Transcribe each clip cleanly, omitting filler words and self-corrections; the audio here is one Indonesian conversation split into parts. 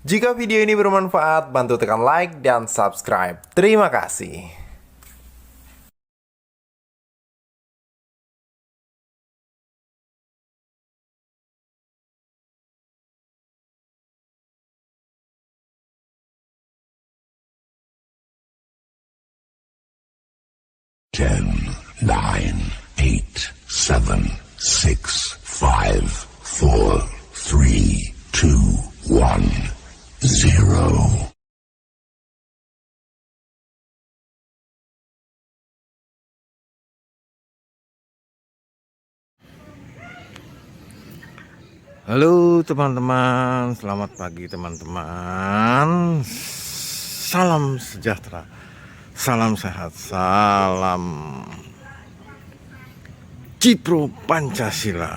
Jika video ini bermanfaat, bantu tekan like dan subscribe. Terima kasih. Ten, nine, eight, seven, six, five, four, three, two, one, zero. Halo teman-teman, selamat pagi teman-teman. Salam sejahtera, salam sehat, salam Cipro Pancasila.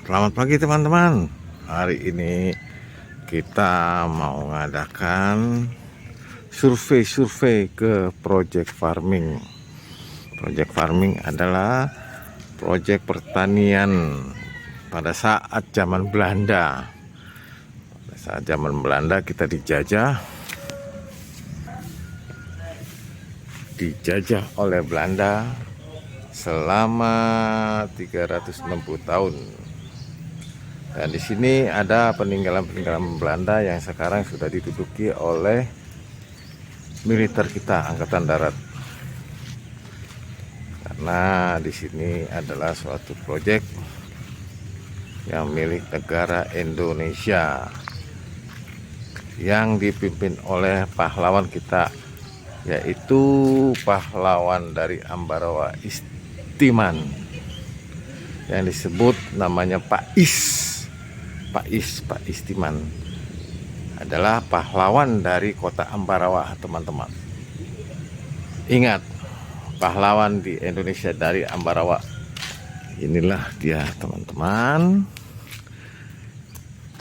Selamat pagi teman-teman. Hari ini kita mau mengadakan survei ke project farming. Project farming adalah project pertanian pada saat zaman Belanda. Pada saat zaman Belanda kita dijajah oleh Belanda selama 360 tahun. Dan di sini ada peninggalan-peninggalan Belanda yang sekarang sudah diduduki oleh militer kita, Angkatan Darat. Karena di sini adalah suatu proyek yang milik negara Indonesia yang dipimpin oleh pahlawan kita, yaitu pahlawan dari Ambarawa Istiman yang disebut namanya Pak Istiman adalah pahlawan dari kota Ambarawa, teman-teman. Ingat, pahlawan di Indonesia dari Ambarawa. Inilah dia, teman-teman.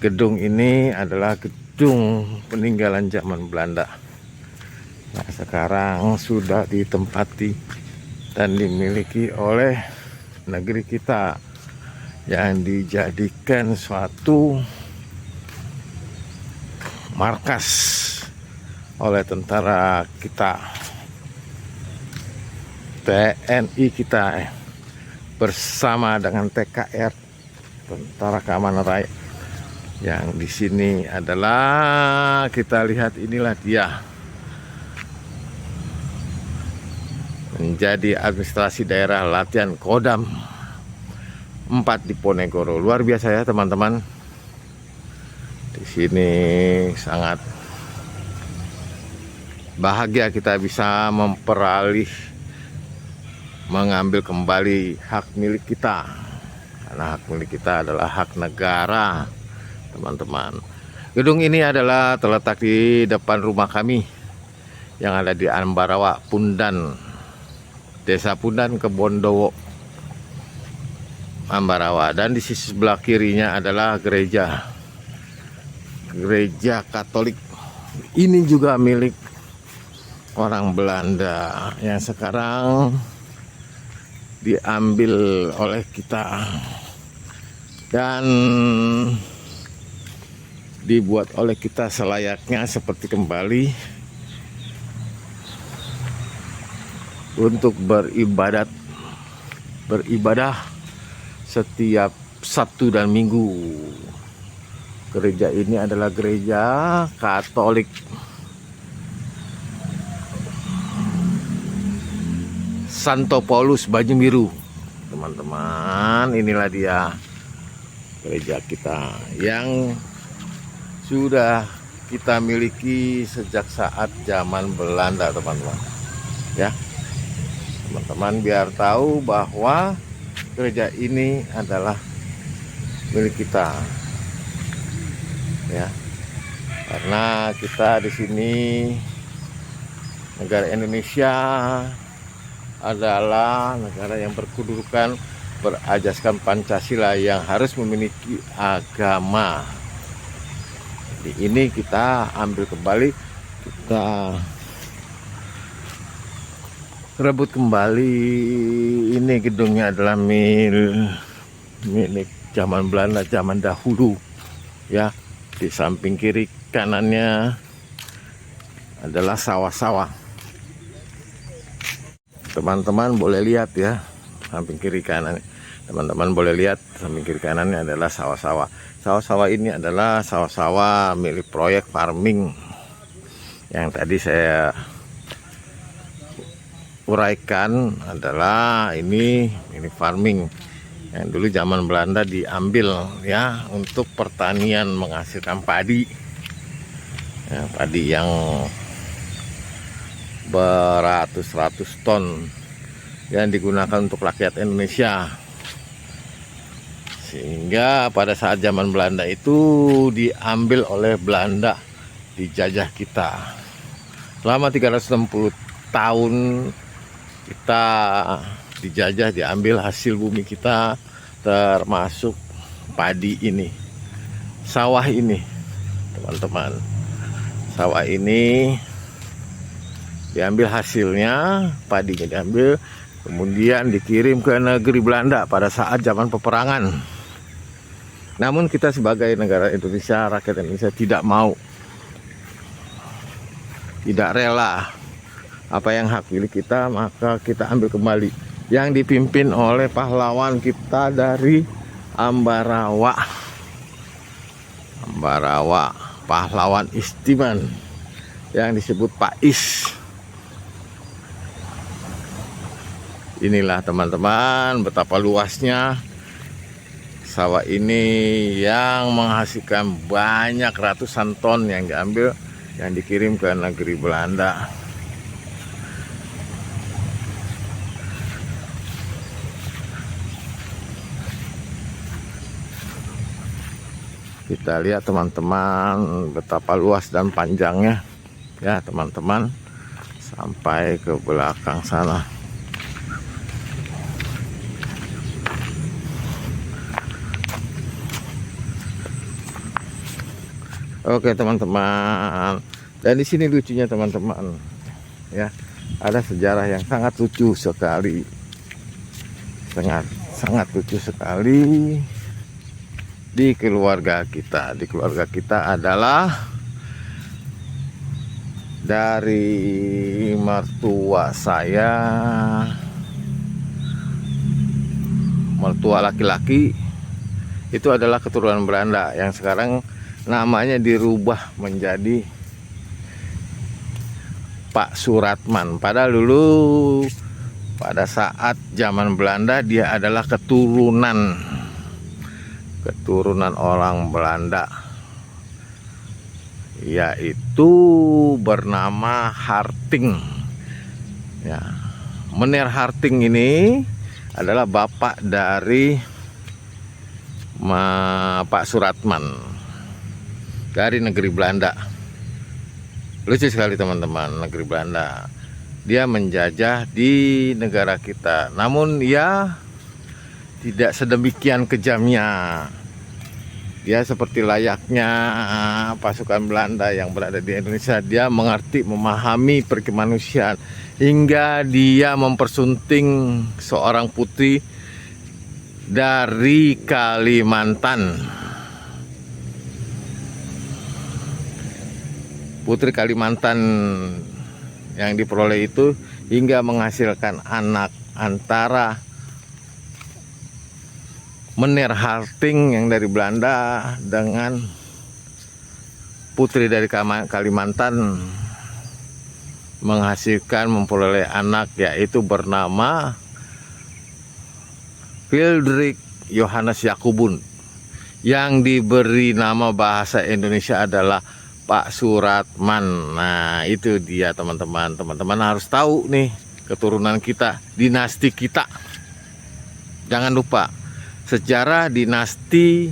Gedung ini adalah gedung peninggalan zaman Belanda. Nah, sekarang sudah ditempati dan dimiliki oleh negeri kita yang dijadikan suatu markas oleh tentara kita, TNI kita, bersama dengan TKR, Tentara Keamanan Rakyat. Yang di sini adalah, kita lihat, inilah dia, menjadi administrasi daerah latihan Kodam 4 di Ponegoro. Luar biasa ya teman-teman. Di sini sangat bahagia kita bisa mengambil kembali hak milik kita. Karena hak milik kita adalah hak negara, teman-teman. Gedung ini adalah terletak di depan rumah kami yang ada di Ambarawa, Pundan, Desa Pundan, Kebondowo, Ambarawa. Dan di sisi sebelah kirinya adalah gereja Katolik. Ini juga milik orang Belanda yang sekarang diambil oleh kita dan dibuat oleh kita selayaknya seperti kembali untuk beribadah setiap Sabtu dan Minggu. Gereja ini adalah gereja Katolik Santo Paulus Banjarbiru, teman-teman. Inilah dia gereja kita yang sudah kita miliki sejak saat zaman Belanda, teman-teman. Ya, teman-teman, biar tahu bahwa gereja ini adalah milik kita. Ya, karena kita di sini negara Indonesia adalah negara yang berkedudukan berajaskan Pancasila yang harus memiliki agama. Jadi ini kita ambil kembali, kita rebut kembali. Ini gedungnya adalah milik zaman Belanda, zaman dahulu, ya. Di samping kiri kanannya adalah sawah-sawah. Teman-teman boleh lihat ya, samping kiri kanan. Teman-teman boleh lihat samping kiri kanannya adalah sawah-sawah. Sawah-sawah ini adalah sawah-sawah milik proyek farming yang tadi saya uraikan. Adalah ini farming yang dulu zaman Belanda diambil ya untuk pertanian menghasilkan padi ya, padi yang beratus-ratus ton yang digunakan untuk rakyat Indonesia, sehingga pada saat zaman Belanda itu diambil oleh Belanda, dijajah kita selama 360 tahun. Kita dijajah, diambil hasil bumi kita, termasuk padi ini, sawah ini teman-teman. Sawah ini diambil hasilnya, padinya diambil, kemudian dikirim ke negeri Belanda pada saat zaman peperangan. Namun kita sebagai negara Indonesia, rakyat Indonesia tidak mau, tidak rela apa yang hak milik kita, maka kita ambil kembali, yang dipimpin oleh pahlawan kita dari Ambarawa, pahlawan Istiman yang disebut Pak Is. Inilah teman-teman betapa luasnya sawah ini yang menghasilkan banyak ratusan ton yang diambil, yang dikirim ke negeri Belanda. Kita lihat teman-teman betapa luas dan panjangnya ya teman-teman, sampai ke belakang sana. Oke teman-teman, dan di sini lucunya teman-teman ya, ada sejarah yang sangat lucu sekali, sangat lucu sekali di keluarga kita. Di keluarga kita adalah dari mertua saya, mertua laki-laki itu adalah keturunan Belanda yang sekarang namanya dirubah menjadi Pak Suratman. Padahal dulu pada saat zaman Belanda dia adalah keturunan orang Belanda, yaitu bernama Harting ya. Meneer Harting ini adalah bapak dari Pak Suratman dari negeri Belanda. Lucu sekali teman-teman, negeri Belanda dia menjajah di negara kita, namun ya tidak sedemikian kejamnya. Dia seperti layaknya pasukan Belanda yang berada di Indonesia. Dia mengerti, memahami perkemanusiaan, hingga dia mempersunting seorang putri dari Kalimantan. Putri Kalimantan yang diperoleh itu hingga menghasilkan anak antara Meneer Harting yang dari Belanda dengan putri dari Kalimantan, memperoleh anak yaitu bernama Friedrich Johannes Yakubun, yang diberi nama bahasa Indonesia adalah Pak Suratman. Nah itu dia teman-teman. Teman-teman harus tahu nih keturunan kita, dinasti kita. Jangan lupa sejarah, dinasti,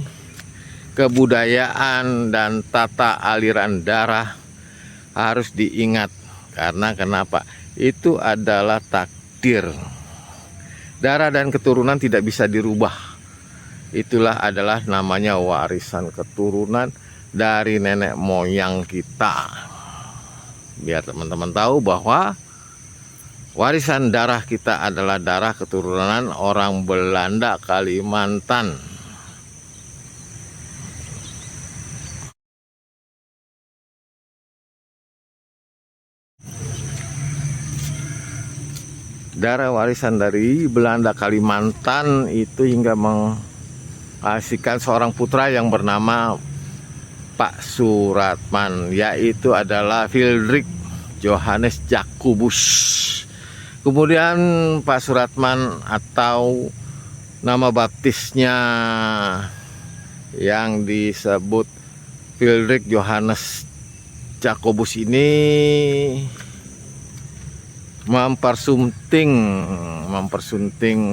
kebudayaan, dan tata aliran darah harus diingat. Karena kenapa? Itu adalah takdir. Darah dan keturunan tidak bisa dirubah. Itulah adalah namanya warisan keturunan dari nenek moyang kita. Biar teman-teman tahu bahwa warisan darah kita adalah darah keturunan orang Belanda Kalimantan. daerah warisan dari Belanda Kalimantan itu hingga menghasilkan seorang putra yang bernama Pak Suratman, yaitu adalah Friedrich Johannes Jacobus. Kemudian Pak Suratman atau nama baptisnya yang disebut Friedrich Johannes Jacobus ini mempersunting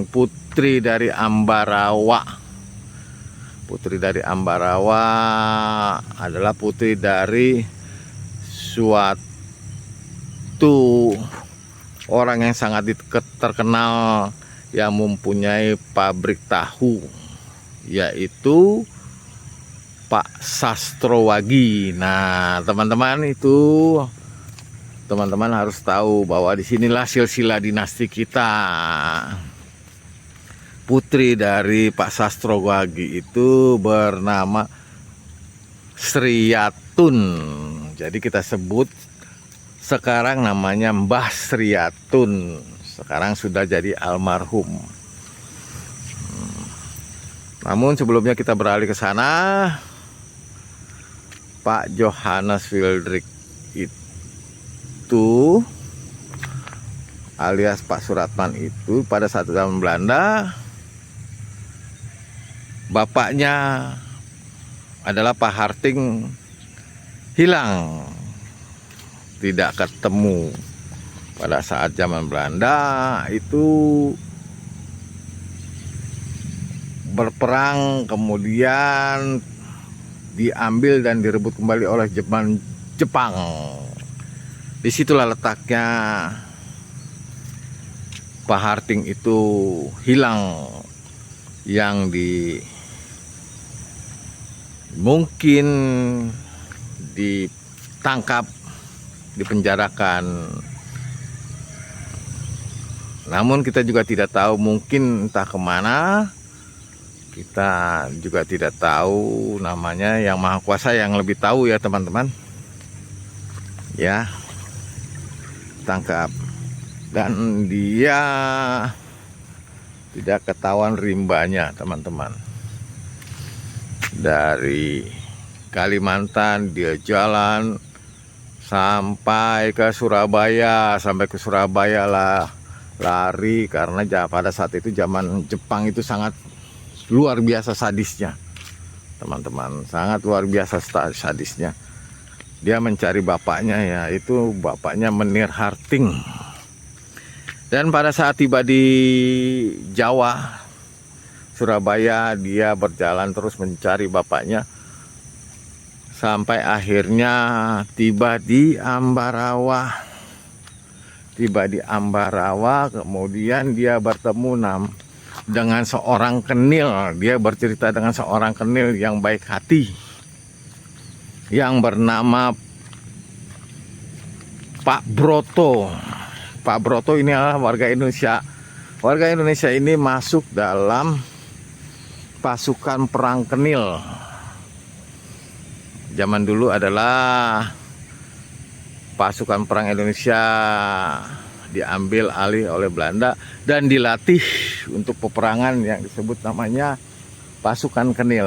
putri dari Ambarawa. Putri dari Ambarawa adalah putri dari suatu orang yang sangat terkenal yang mempunyai pabrik tahu, yaitu Pak Sastrowagi. Nah, teman-teman harus tahu bahwa disinilah silsilah dinasti kita. Putri dari Pak Sastrowagi itu bernama Sriyatun. Jadi kita sebut sekarang namanya Mbah Sriyatun. Sekarang sudah jadi almarhum. Namun sebelumnya kita beralih ke sana, Pak Johannes Friedrich itu alias Pak Suratman itu pada saat zaman Belanda, bapaknya adalah Pak Harting hilang, tidak ketemu. Pada saat zaman Belanda itu berperang, kemudian diambil dan direbut kembali oleh Jepang. Disitulah letaknya Pak Harting itu hilang, yang mungkin ditangkap, dipenjarakan. Namun kita juga tidak tahu, mungkin entah kemana. Kita juga tidak tahu namanya, yang Maha Kuasa yang lebih tahu ya teman-teman. Ya, tangkap. Dan dia tidak ketahuan rimbanya teman-teman. Dari Kalimantan dia jalan sampai ke Surabaya. Sampai ke Surabaya lah lari, karena pada saat itu zaman Jepang itu sangat luar biasa sadisnya teman-teman, sangat luar biasa sadisnya. Dia mencari bapaknya, yaitu bapaknya Menir Harting. Dan pada saat tiba di Jawa, Surabaya, dia berjalan terus mencari bapaknya sampai akhirnya tiba di Ambarawa. Kemudian dia bertemu dengan seorang kenil. Dia bercerita dengan seorang kenil yang baik hati, yang bernama Pak Broto. Pak Broto ini adalah warga Indonesia. Warga Indonesia ini masuk dalam pasukan perang kenil. Zaman dulu adalah pasukan perang Indonesia diambil alih oleh Belanda dan dilatih untuk peperangan yang disebut namanya pasukan kenil.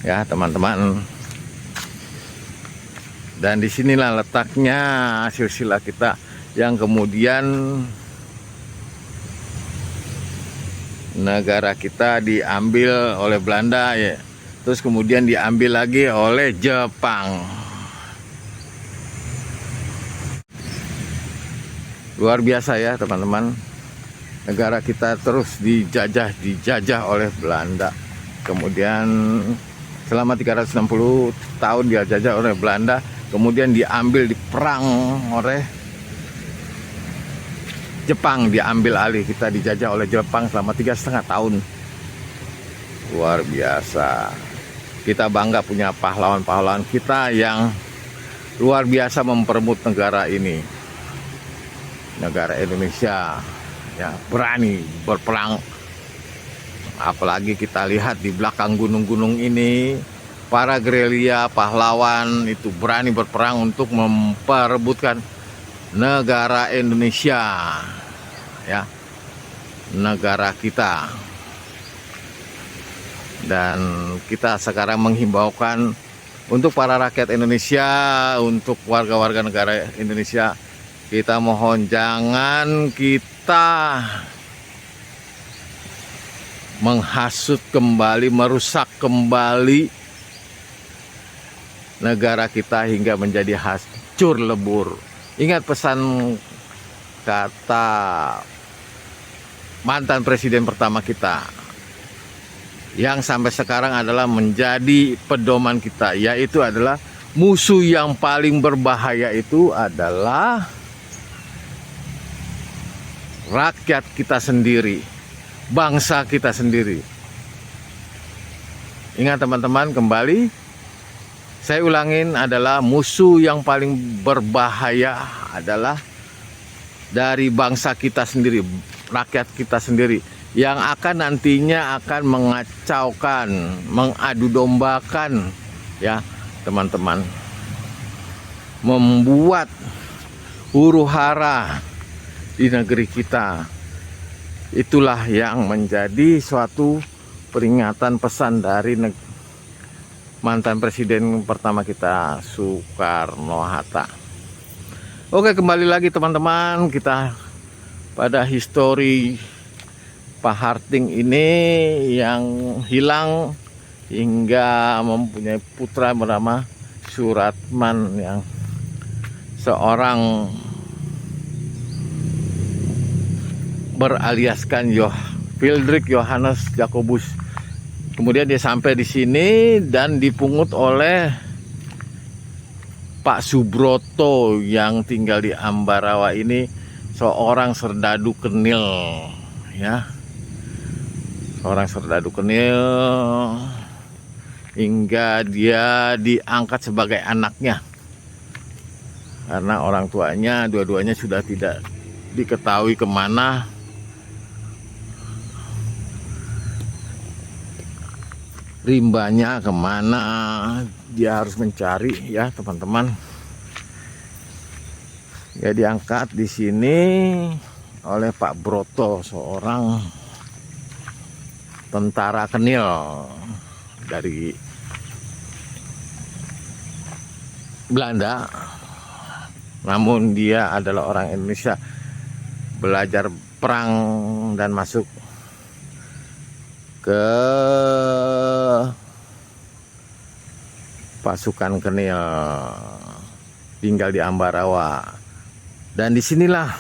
Ya teman-teman. Dan disinilah letaknya silsilah kita yang kemudian negara kita diambil oleh Belanda, ya. Terus kemudian diambil lagi oleh Jepang. Luar biasa ya teman-teman. Negara kita terus dijajah oleh Belanda. Kemudian selama 360 tahun dijajah oleh Belanda. Kemudian diambil, diperang oleh Jepang, diambil alih. Kita dijajah oleh Jepang selama 3,5 tahun. Luar biasa. Kita bangga punya pahlawan-pahlawan kita yang luar biasa memperebut negara ini. Negara Indonesia ya, berani berperang. Apalagi kita lihat di belakang gunung-gunung ini, para gerilya pahlawan itu berani berperang untuk memperebutkan negara Indonesia, ya, negara kita. Dan kita sekarang menghimbaukan untuk para rakyat Indonesia, untuk warga-warga negara Indonesia, kita mohon jangan kita menghasut kembali, merusak kembali negara kita hingga menjadi hancur lebur. Ingat pesan kata mantan presiden pertama kita yang sampai sekarang adalah menjadi pedoman kita, yaitu adalah musuh yang paling berbahaya itu adalah rakyat kita sendiri, bangsa kita sendiri. Ingat teman-teman, kembali saya ulangin, adalah musuh yang paling berbahaya adalah dari bangsa kita sendiri, rakyat kita sendiri, yang akan nantinya akan mengacaukan, mengadu dombakan, ya teman-teman, membuat huru-hara di negeri kita. Itulah yang menjadi suatu peringatan pesan dari mantan presiden pertama kita, Soekarno-Hatta. Oke, kembali lagi teman-teman, kita pada histori Pak Harting ini yang hilang hingga mempunyai putra bernama Suratman, yang seorang beraliaskan Fredrik Johannes Jacobus. Kemudian dia sampai di sini dan dipungut oleh Pak Subroto yang tinggal di Ambarawa ini, seorang serdadu kenil, ya, seorang serdadu kenil, hingga dia diangkat sebagai anaknya karena orang tuanya dua-duanya sudah tidak diketahui kemana. Rimbanya kemana, dia harus mencari, ya teman-teman. Dia diangkat di sini oleh Pak Broto, seorang tentara kenil dari Belanda. Namun dia adalah orang Indonesia, belajar perang dan masuk ke pasukan kenil, tinggal di Ambarawa. Dan disinilah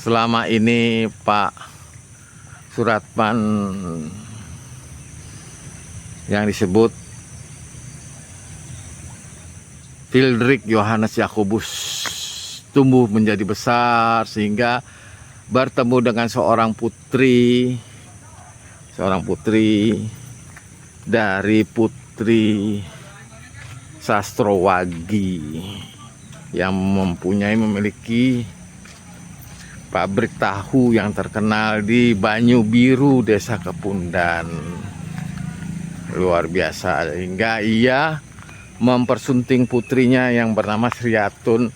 selama ini Pak Suratman yang disebut Fredrik Johannes Jacobus tumbuh menjadi besar sehingga bertemu dengan seorang putri dari Putri Sastrowagi yang memiliki pabrik tahu yang terkenal di Banyu Biru, Desa Kepundan. Luar biasa, hingga ia mempersunting putrinya yang bernama Sriatun,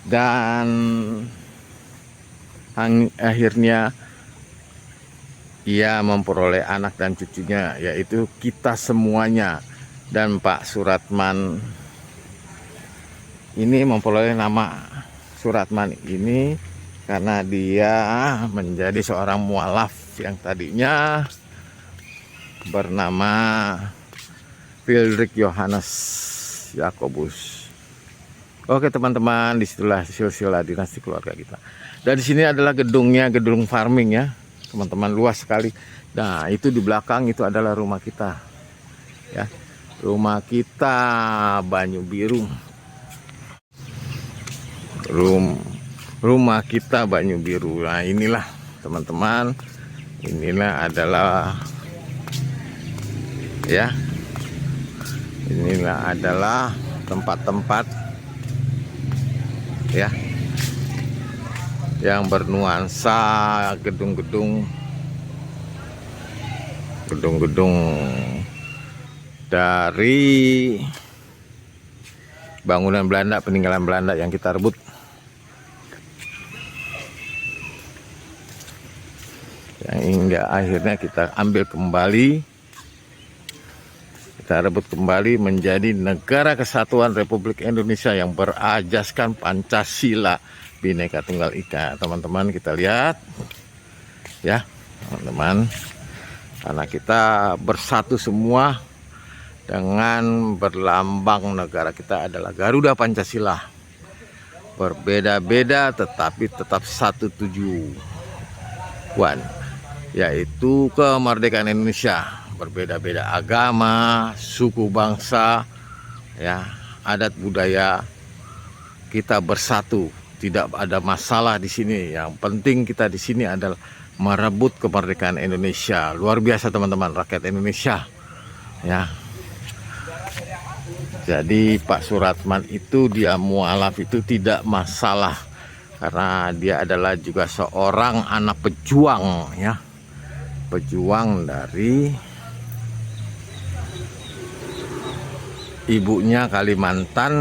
dan akhirnya ia memperoleh anak dan cucunya, yaitu kita semuanya. Dan Pak Suratman ini memperoleh nama Suratman ini karena dia menjadi seorang mualaf yang tadinya bernama Fredrik Johannes Jacobus. Oke teman-teman, disitulah silsilah dinasti keluarga kita. Dan di sini adalah gedungnya, gedung farming ya teman-teman, luas sekali. Nah itu di belakang itu adalah rumah kita, ya, rumah kita Banyu Biru. Rumah kita Banyu Biru. Nah inilah teman-teman, inilah adalah, ya, inilah adalah tempat-tempat, ya, yang bernuansa gedung-gedung dari bangunan Belanda, peninggalan Belanda yang kita rebut. Yang hingga akhirnya kita ambil kembali, kita rebut kembali menjadi Negara Kesatuan Republik Indonesia yang berajaskan Pancasila Bhinneka Tunggal Ika. Teman-teman, kita lihat ya teman-teman, karena kita bersatu semua dengan berlambang negara kita adalah Garuda Pancasila. Berbeda-beda tetapi tetap satu tujuan, yaitu kemerdekaan Indonesia. Berbeda-beda agama, suku, bangsa, ya, adat budaya, kita bersatu. Tidak ada masalah di sini. Yang penting kita di sini adalah merebut kemerdekaan Indonesia. Luar biasa teman-teman, rakyat Indonesia. Ya. Jadi Pak Soeratman itu dia mualaf itu tidak masalah, karena dia adalah juga seorang anak pejuang, ya. Pejuang dari ibunya Kalimantan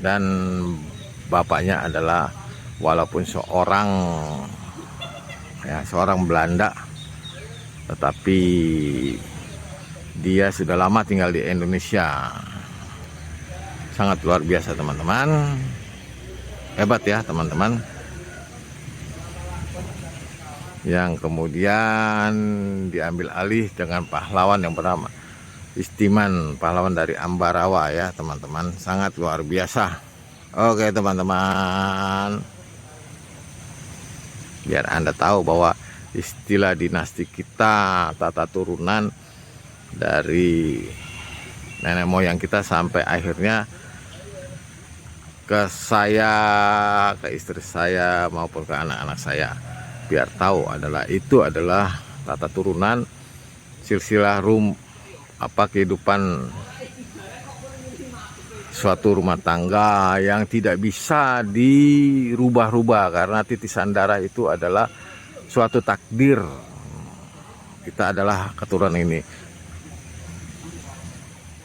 dan bapaknya adalah walaupun seorang Belanda, tetapi dia sudah lama tinggal di Indonesia. Sangat luar biasa teman-teman, hebat ya teman-teman. Yang kemudian diambil alih dengan pahlawan yang bernama Istiman, pahlawan dari Ambarawa ya teman-teman, sangat luar biasa. Oke teman-teman, biar Anda tahu bahwa istilah dinasti kita, tata turunan dari nenek moyang kita sampai akhirnya ke saya, ke istri saya maupun ke anak-anak saya, biar tahu itu adalah tata turunan silsilah kehidupan suatu rumah tangga yang tidak bisa dirubah-rubah, karena titisan darah itu adalah suatu takdir. Kita adalah keturunan ini,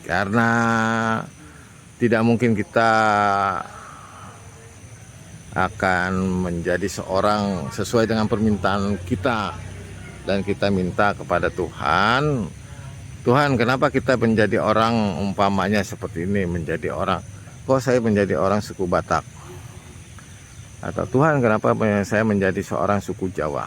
karena tidak mungkin kita akan menjadi seorang sesuai dengan permintaan kita, dan kita minta kepada Tuhan, Tuhan kenapa kita menjadi orang umpamanya seperti ini, menjadi orang, kok saya menjadi orang suku Batak, atau Tuhan kenapa saya menjadi seorang suku Jawa.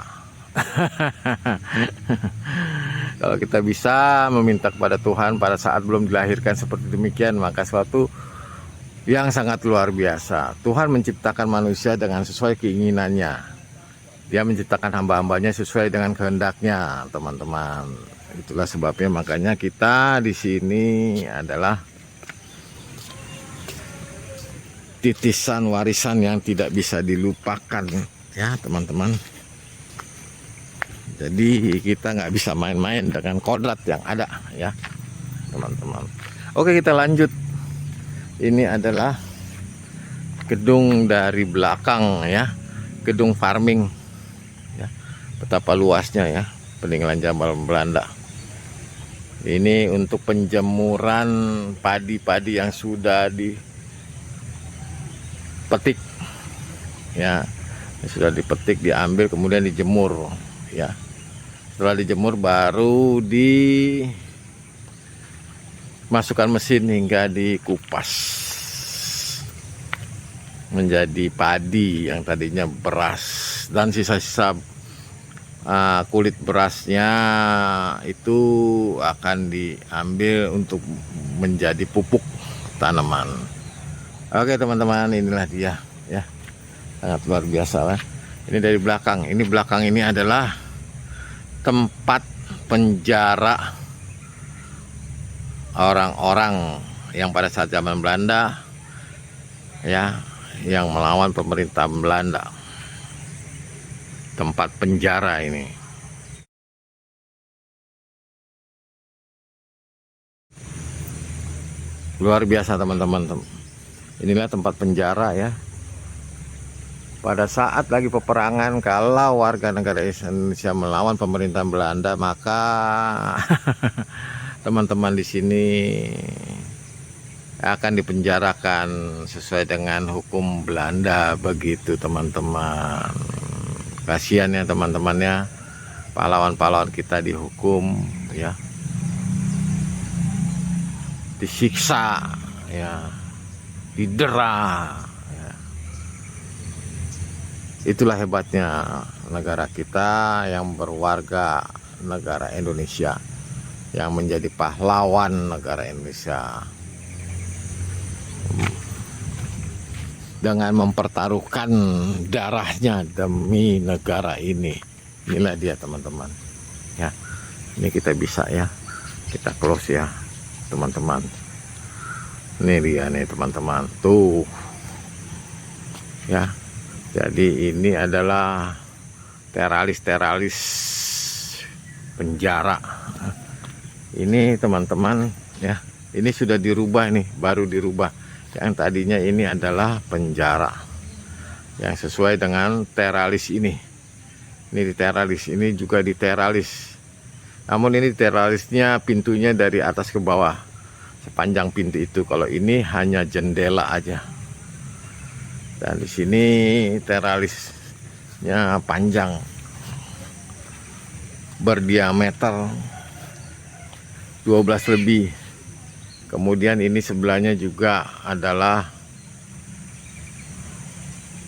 Kalau kita bisa meminta kepada Tuhan pada saat belum dilahirkan seperti demikian, maka suatu yang sangat luar biasa. Tuhan menciptakan manusia dengan sesuai keinginannya. Dia menciptakan hamba-hambanya sesuai dengan kehendaknya, teman-teman. Itulah sebabnya makanya kita di sini adalah titisan warisan yang tidak bisa dilupakan, ya teman-teman. Jadi kita nggak bisa main-main dengan kodrat yang ada, ya teman-teman. Oke, kita lanjut. Ini adalah gedung dari belakang, ya, gedung farming, ya, betapa luasnya ya peninggalan zaman Belanda. Ini untuk penjemuran padi-padi yang sudah dipetik, ya, sudah dipetik, diambil kemudian dijemur, ya. Setelah dijemur baru dimasukkan mesin hingga dikupas menjadi padi yang tadinya beras, dan sisa-sisa kulit berasnya itu akan diambil untuk menjadi pupuk tanaman. Oke teman-teman, inilah dia ya, sangat luar biasa lah. Ini dari belakang. Ini belakang ini adalah tempat penjara orang-orang yang pada saat zaman Belanda, ya, yang melawan pemerintah Belanda. Tempat penjara ini. Luar biasa teman-teman. Inilah tempat penjara ya. Pada saat lagi peperangan, kalau warga negara Indonesia melawan pemerintah Belanda, maka teman-teman di sini akan dipenjarakan sesuai dengan hukum Belanda begitu teman-teman. Kasihan ya teman-temannya, pahlawan-pahlawan kita dihukum ya, disiksa ya, didera ya. Itulah hebatnya negara kita yang berwarga negara Indonesia, yang menjadi pahlawan negara Indonesia dengan mempertaruhkan darahnya demi negara ini. Inilah dia teman-teman ya. Ini kita bisa ya, kita close ya teman-teman. Ini dia nih teman-teman tuh ya. Jadi ini adalah teralis penjara ini teman-teman ya. Ini sudah dirubah nih, baru dirubah. Yang tadinya ini adalah penjara yang sesuai dengan teralis ini. Ini di teralis, ini juga di teralis. Namun ini teralisnya pintunya dari atas ke bawah, sepanjang pintu itu. Kalau ini hanya jendela aja. Dan di sini teralisnya panjang, berdiameter 12 lebih. Kemudian ini sebelahnya juga adalah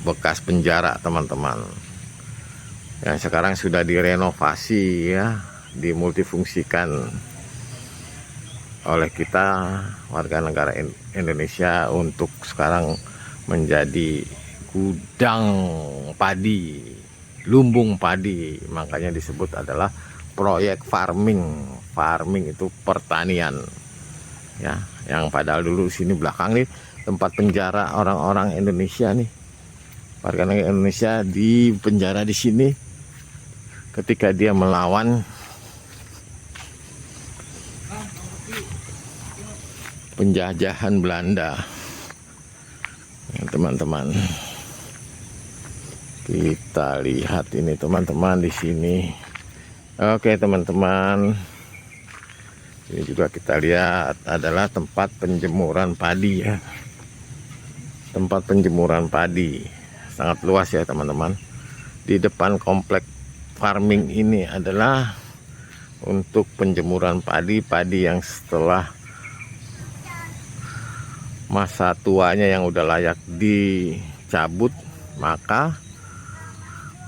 bekas penjara teman-teman, yang sekarang sudah direnovasi ya, dimultifungsikan oleh kita warga negara Indonesia untuk sekarang menjadi gudang padi, lumbung padi. Makanya disebut adalah proyek farming. Farming itu pertanian ya, yang padahal dulu sini belakang nih tempat penjara orang-orang Indonesia nih, warga negara Indonesia di penjara di sini ketika dia melawan penjajahan Belanda ya, teman-teman. Kita lihat ini teman-teman di sini. Oke teman-teman, ini juga kita lihat adalah tempat penjemuran padi ya. Tempat penjemuran padi sangat luas ya teman-teman. Di depan komplek farming ini adalah untuk penjemuran padi yang setelah masa tuanya yang udah layak dicabut, maka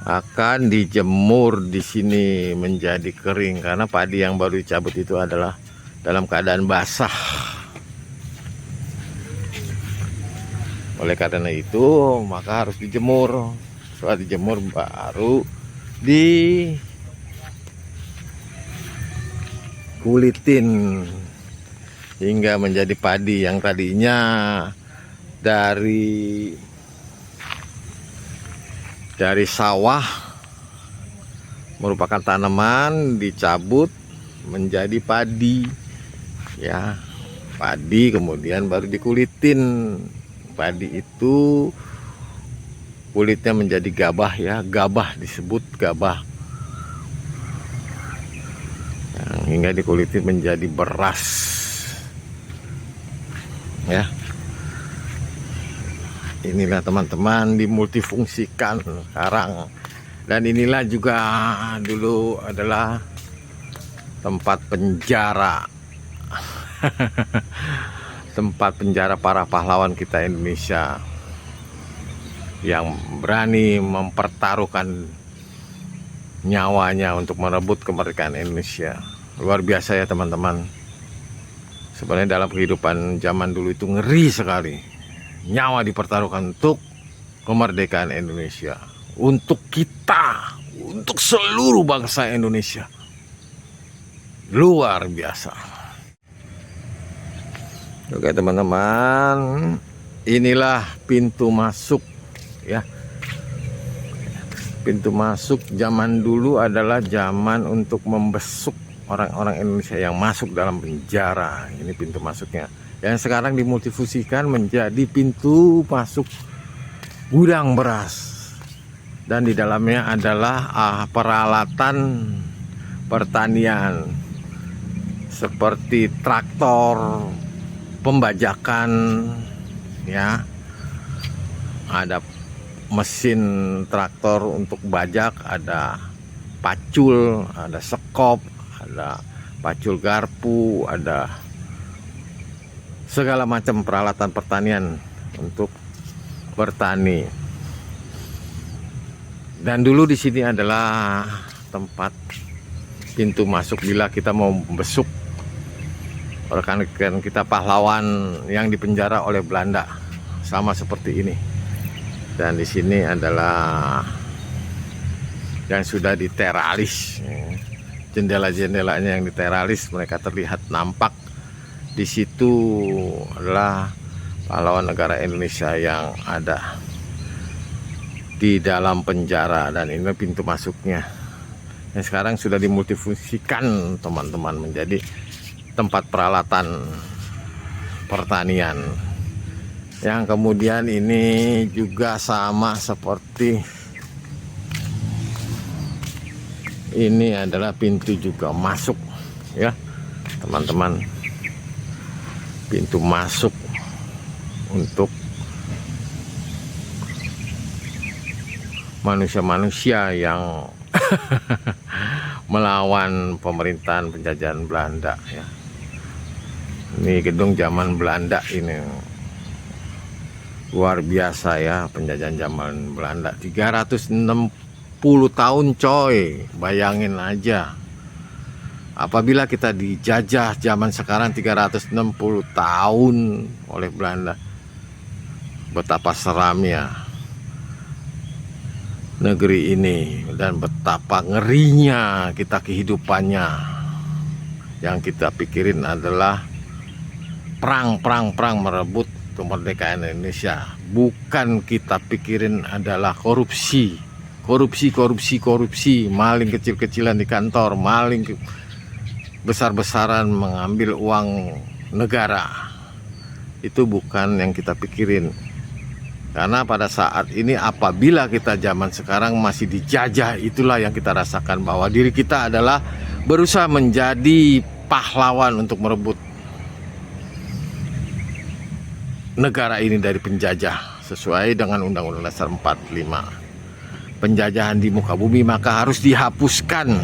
akan dijemur di sini menjadi kering, karena padi yang baru dicabut itu adalah dalam keadaan basah. Oleh karena itu maka harus dijemur. Setelah dijemur baru dikulitin hingga menjadi padi yang tadinya dari sawah merupakan tanaman, dicabut menjadi padi ya. Padi kemudian baru dikulitin. Padi itu kulitnya menjadi gabah ya, gabah disebut gabah hingga dikulitin menjadi beras ya. Inilah teman-teman dimultifungsikan sekarang. Dan inilah juga dulu adalah tempat penjara tempat penjara para pahlawan kita Indonesia yang berani mempertaruhkan nyawanya untuk merebut kemerdekaan Indonesia. Luar biasa ya teman-teman. Sebenarnya dalam kehidupan zaman dulu itu ngeri sekali. Nyawa dipertaruhkan untuk kemerdekaan Indonesia, untuk kita, untuk seluruh bangsa Indonesia. Luar biasa. Oke teman-teman, inilah pintu masuk ya. Pintu masuk zaman dulu adalah zaman untuk membesuk orang-orang Indonesia yang masuk dalam penjara. Ini pintu masuknya, yang sekarang dimultifungsikan menjadi pintu masuk gudang beras. Dan di dalamnya adalah peralatan pertanian seperti traktor, pembajakan, ya. Ada mesin traktor untuk bajak, ada pacul, ada sekop, ada pacul garpu, ada segala macam peralatan pertanian untuk bertani. Dan dulu di sini adalah tempat pintu masuk bila kita mau besuk rekan-rekan kita pahlawan yang dipenjara oleh Belanda, sama seperti ini. Dan di sini adalah yang sudah diteralis, jendela-jendelanya yang diteralis, mereka terlihat nampak. Di situ adalah pahlawan negara Indonesia yang ada di dalam penjara, dan ini pintu masuknya. Yang sekarang sudah dimultifungsikan teman-teman menjadi tempat peralatan pertanian. Yang kemudian ini juga sama seperti ini adalah pintu juga masuk, ya teman-teman, pintu masuk untuk manusia-manusia yang melawan pemerintahan penjajahan Belanda, ya. Ini gedung zaman Belanda ini luar biasa, ya, penjajahan zaman Belanda 360 tahun coy, bayangin aja. Apabila kita dijajah zaman sekarang 360 tahun oleh Belanda, betapa seramnya negeri ini dan betapa ngerinya kita kehidupannya. Yang kita pikirin adalah perang merebut kemerdekaan Indonesia. Bukan kita pikirin adalah korupsi, maling kecil-kecilan di kantor, maling besar-besaran mengambil uang negara. Itu bukan yang kita pikirin. Karena pada saat ini apabila kita zaman sekarang masih dijajah, itulah yang kita rasakan, bahwa diri kita adalah berusaha menjadi pahlawan untuk merebut negara ini dari penjajah sesuai dengan Undang-Undang Dasar 45. Penjajahan di muka bumi maka harus dihapuskan.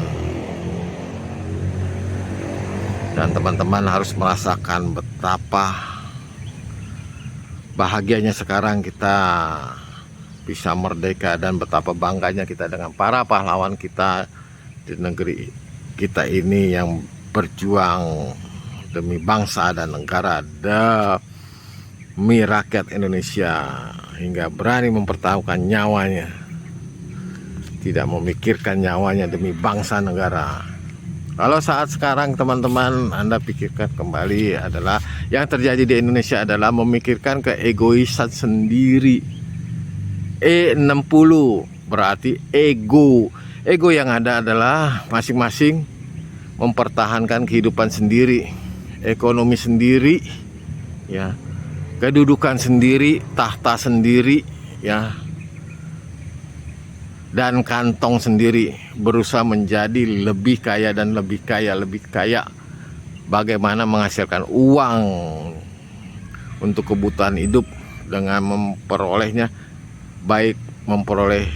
Dan teman-teman harus merasakan betapa bahagianya sekarang kita bisa merdeka, dan betapa bangganya kita dengan para pahlawan kita di negeri kita ini yang berjuang demi bangsa dan negara, demi rakyat Indonesia, hingga berani mempertaruhkan nyawanya, tidak memikirkan nyawanya demi bangsa negara. Kalau saat sekarang teman-teman Anda pikirkan kembali, adalah yang terjadi di Indonesia adalah memikirkan keegoisan sendiri. E60 berarti ego. Ego yang ada adalah masing-masing mempertahankan kehidupan sendiri, ekonomi sendiri, ya, kedudukan sendiri, tahta sendiri, ya, dan kantong sendiri, berusaha menjadi lebih kaya dan lebih kaya. Bagaimana menghasilkan uang untuk kebutuhan hidup dengan memperolehnya, baik memperoleh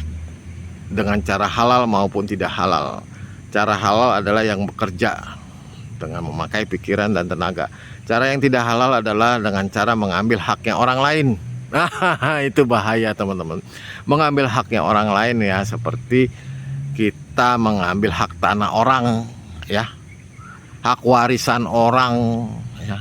dengan cara halal maupun tidak halal. Cara halal adalah yang bekerja dengan memakai pikiran dan tenaga. Cara yang tidak halal adalah dengan cara mengambil haknya orang lain. Itu bahaya teman-teman. Mengambil haknya orang lain, ya, seperti kita mengambil hak tanah orang, ya, hak warisan orang, ya,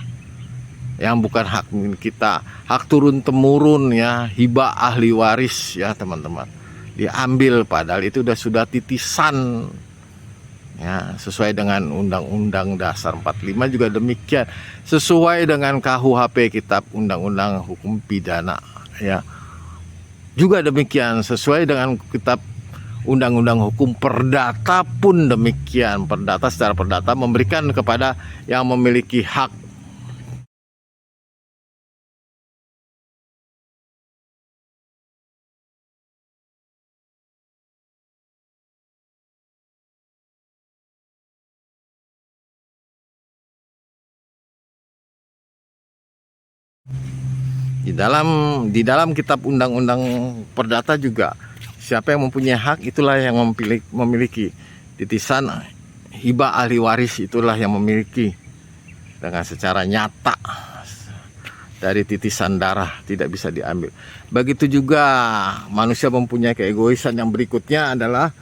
yang bukan hak milik kita, hak turun temurun, ya, hibah ahli waris, ya teman-teman, diambil padahal itu sudah titisan, ya, sesuai dengan Undang-Undang Dasar 45 juga demikian, sesuai dengan KUHP, Kitab Undang-Undang Hukum Pidana, ya, juga demikian, sesuai dengan Kitab Undang-Undang Hukum Perdata pun demikian. Perdata secara perdata memberikan kepada yang memiliki hak Di dalam kitab undang-undang perdata juga, siapa yang mempunyai hak itulah yang memiliki. Titisan hibah ahli waris itulah yang memiliki dengan secara nyata. Dari titisan darah tidak bisa diambil. Begitu juga manusia mempunyai keegoisan yang berikutnya adalah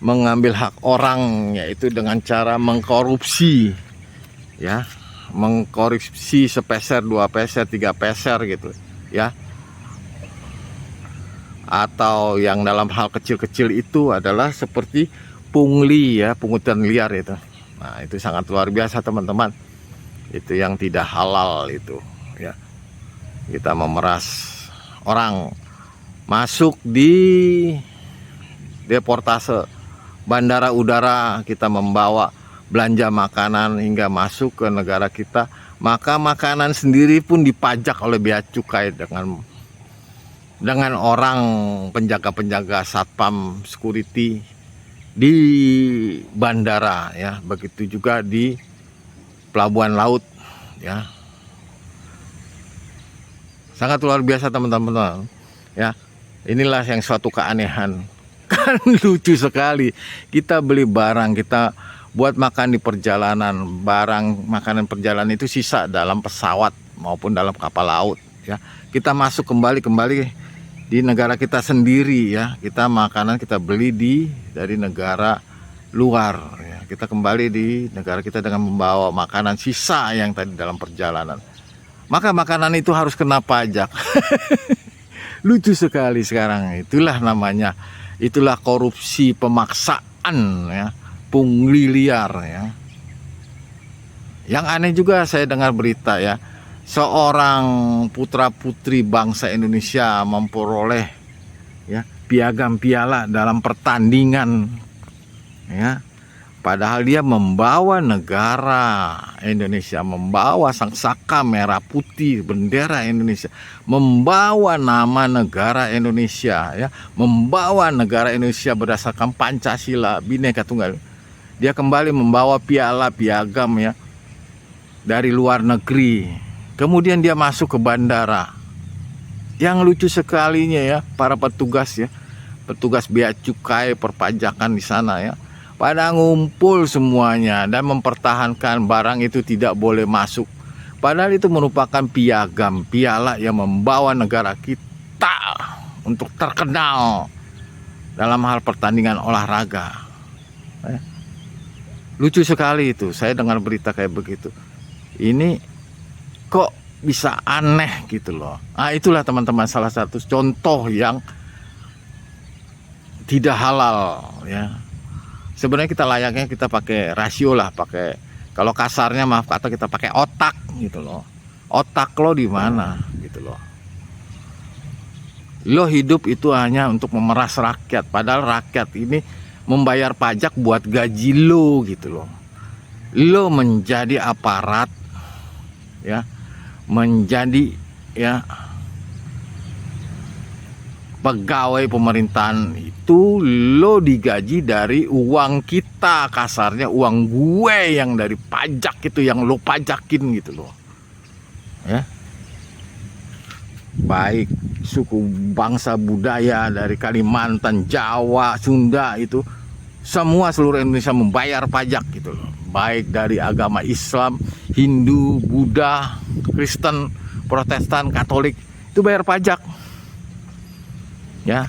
mengambil hak orang, yaitu dengan cara mengkorupsi, ya, mengkorupsi sepeser, 2 peser, 3 peser gitu, ya. Atau yang dalam hal kecil-kecil itu adalah seperti pungli, ya, pungutan liar itu. Nah, itu sangat luar biasa teman-teman. Itu yang tidak halal itu, ya. Kita memeras orang, masuk di deportase bandara udara, kita membawa belanja makanan hingga masuk ke negara kita, maka makanan sendiri pun dipajak oleh bea cukai dengan orang penjaga-penjaga satpam security di bandara, ya. Begitu juga di pelabuhan laut, ya. Sangat luar biasa teman-teman, ya. Inilah yang suatu keanehan. Kan lucu sekali, kita beli barang, kita buat makan di perjalanan, barang makanan perjalanan itu sisa dalam pesawat maupun dalam kapal laut, ya. Kita masuk kembali di negara kita sendiri, ya. Kita makanan kita beli dari negara luar, ya. Kita kembali di negara kita dengan membawa makanan sisa yang tadi dalam perjalanan, maka makanan itu harus kena pajak. Lucu sekali sekarang. Itulah namanya, itulah korupsi pemaksaan, ya, pungli liar, ya. Yang aneh juga saya dengar berita, ya, seorang putra putri bangsa Indonesia memperoleh, ya, piagam piala dalam pertandingan, ya. Padahal dia membawa negara Indonesia, membawa sangsaka merah putih, bendera Indonesia, membawa nama negara Indonesia, ya, membawa negara Indonesia berdasarkan Pancasila, Bhinneka Tunggal. Dia kembali membawa piagam, ya, dari luar negeri. Kemudian dia masuk ke bandara. Yang lucu sekalinya, ya, para petugas, ya, petugas bea cukai perpajakan di sana, ya, pada ngumpul semuanya dan mempertahankan barang itu tidak boleh masuk. Padahal itu merupakan piagam, piala yang membawa negara kita untuk terkenal dalam hal pertandingan olahraga. Lucu sekali itu, saya dengar berita kayak begitu. Ini kok bisa aneh gitu loh. Nah, itulah teman-teman salah satu contoh yang tidak halal, ya. Sebenarnya kita layaknya kita pakai rasio lah, pakai, kalau kasarnya maaf kata, kita pakai otak gitu loh. Otak lo di mana gitu loh. Lo hidup itu hanya untuk memeras rakyat, padahal rakyat ini membayar pajak buat gaji lo gitu loh. Lo menjadi aparat, ya, menjadi, ya, pegawai pemerintahan itu lo digaji dari uang kita, kasarnya uang gue yang dari pajak itu yang lo pajakin gitu loh, ya. Baik suku bangsa budaya dari Kalimantan, Jawa, Sunda, itu semua seluruh Indonesia membayar pajak gitu loh. Baik dari agama Islam, Hindu, Buddha, Kristen, Protestan, Katolik, itu bayar pajak, ya.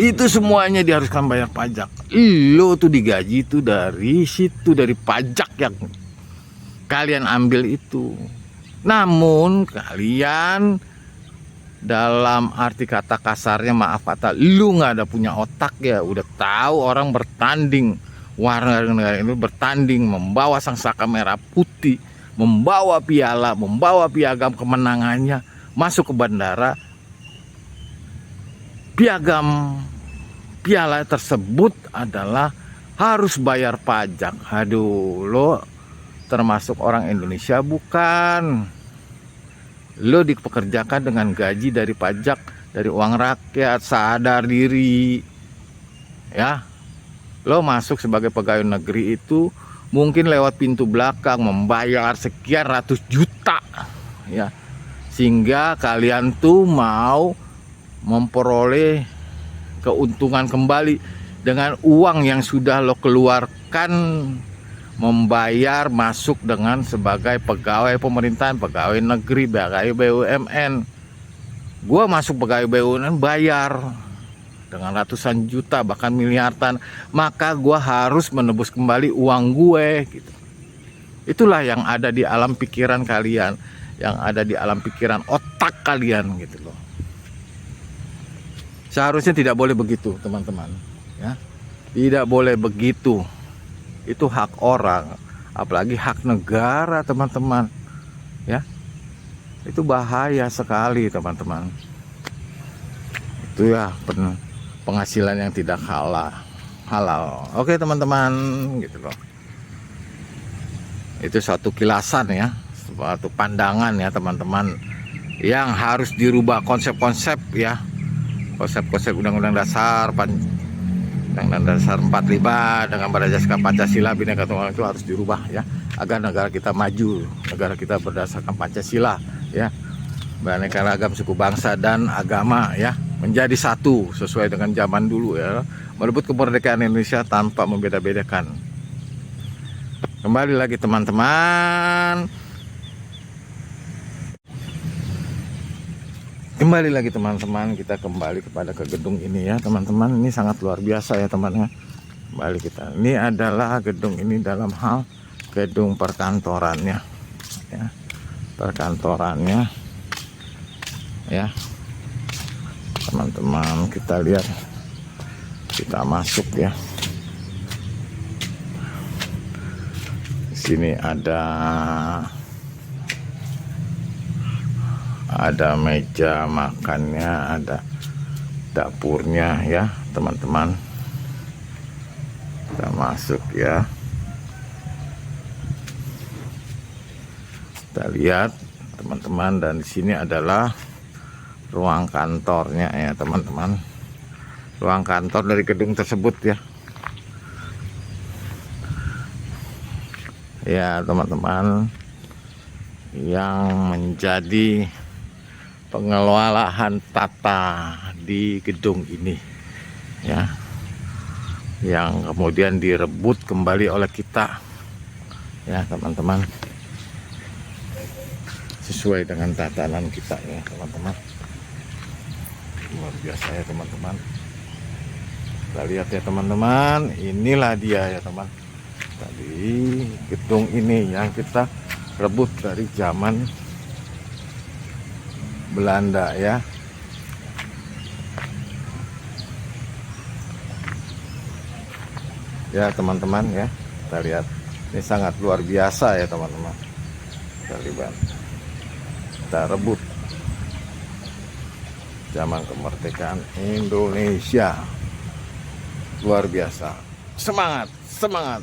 Itu semuanya diharuskan bayar pajak. Lo tuh digaji itu dari situ, dari pajak yang kalian ambil itu. Namun kalian dalam arti kata kasarnya, maaf kata, lu nggak ada punya otak, ya. Udah tahu orang bertanding, warga negara ini bertanding membawa sangsaka merah putih, membawa piala, membawa piagam kemenangannya, masuk ke bandara. Piagam piala tersebut adalah harus bayar pajak. Aduh, lo termasuk orang Indonesia bukan? Lo dipekerjakan dengan gaji dari pajak, dari uang rakyat. Sadar diri, ya. Lo masuk sebagai pegawai negeri itu mungkin lewat pintu belakang membayar sekian ratus juta ya, sehingga kalian tuh mau memperoleh keuntungan kembali dengan uang yang sudah lo keluarkan, membayar masuk dengan sebagai pegawai pemerintahan, pegawai negeri, pegawai BUMN. Gua masuk pegawai BUMN bayar dengan ratusan juta bahkan miliaran, maka gua harus menebus kembali uang gue gitu. Itulah yang ada di alam pikiran kalian, yang ada di alam pikiran otak kalian gitu loh. Seharusnya tidak boleh begitu, teman-teman ya. Tidak boleh begitu. Itu hak orang, apalagi hak negara, teman-teman ya. Itu bahaya sekali, teman-teman. Itu ya penghasilan yang tidak halal. Oke, teman-teman gitu loh. Itu suatu kilasan ya, suatu pandangan ya, teman-teman, yang harus dirubah konsep-konsep ya. Konsep-konsep Undang-Undang Dasar 45 dengan berdasarkan Pancasila, Bhinneka Tunggal Ika itu harus dirubah ya, agar negara kita maju, negara kita berdasarkan Pancasila ya, beraneka ragam suku bangsa dan agama ya, menjadi satu sesuai dengan zaman dulu ya, merebut kemerdekaan Indonesia tanpa membeda-bedakan. Kembali lagi, teman-teman. Kembali lagi, teman-teman, kita kembali kepada ke gedung ini ya, teman-teman. Ini sangat luar biasa ya, teman-teman. Kembali kita. Ini adalah gedung ini dalam hal gedung perkantorannya ya. Perkantorannya ya. Teman-teman, kita lihat. Kita masuk ya. Di sini ada meja makannya, ada dapurnya ya, teman-teman. Kita masuk ya. Kita lihat, teman-teman, dan di sini adalah ruang kantornya ya, teman-teman. Ruang kantor dari gedung tersebut ya. Ya, teman-teman, yang menjadi pengelolaan tata di gedung ini ya, yang kemudian direbut kembali oleh kita ya, teman-teman, sesuai dengan tatanan kita ya, teman-teman. Luar biasa ya, teman-teman. Kita lihat ya, teman-teman, inilah dia ya, teman. Tadi gedung ini yang kita rebut dari zaman Belanda ya. Ya, teman-teman ya, kita lihat ini sangat luar biasa ya, teman-teman. Kita lihat, kita rebut zaman kemerdekaan Indonesia. Luar biasa. Semangat, semangat,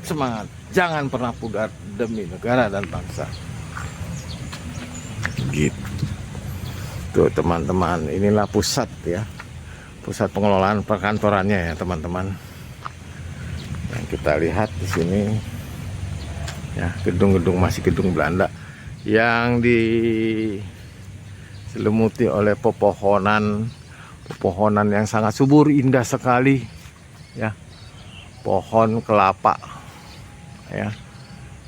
semangat. Jangan pernah pudar demi negara dan bangsa. Gitu. Tuh, teman-teman, inilah pusat ya, pusat pengelolaan perkantorannya ya, teman-teman. Yang kita lihat di sini ya, gedung-gedung masih gedung Belanda yang diselimuti oleh pepohonan yang sangat subur, indah sekali ya, pohon kelapa ya.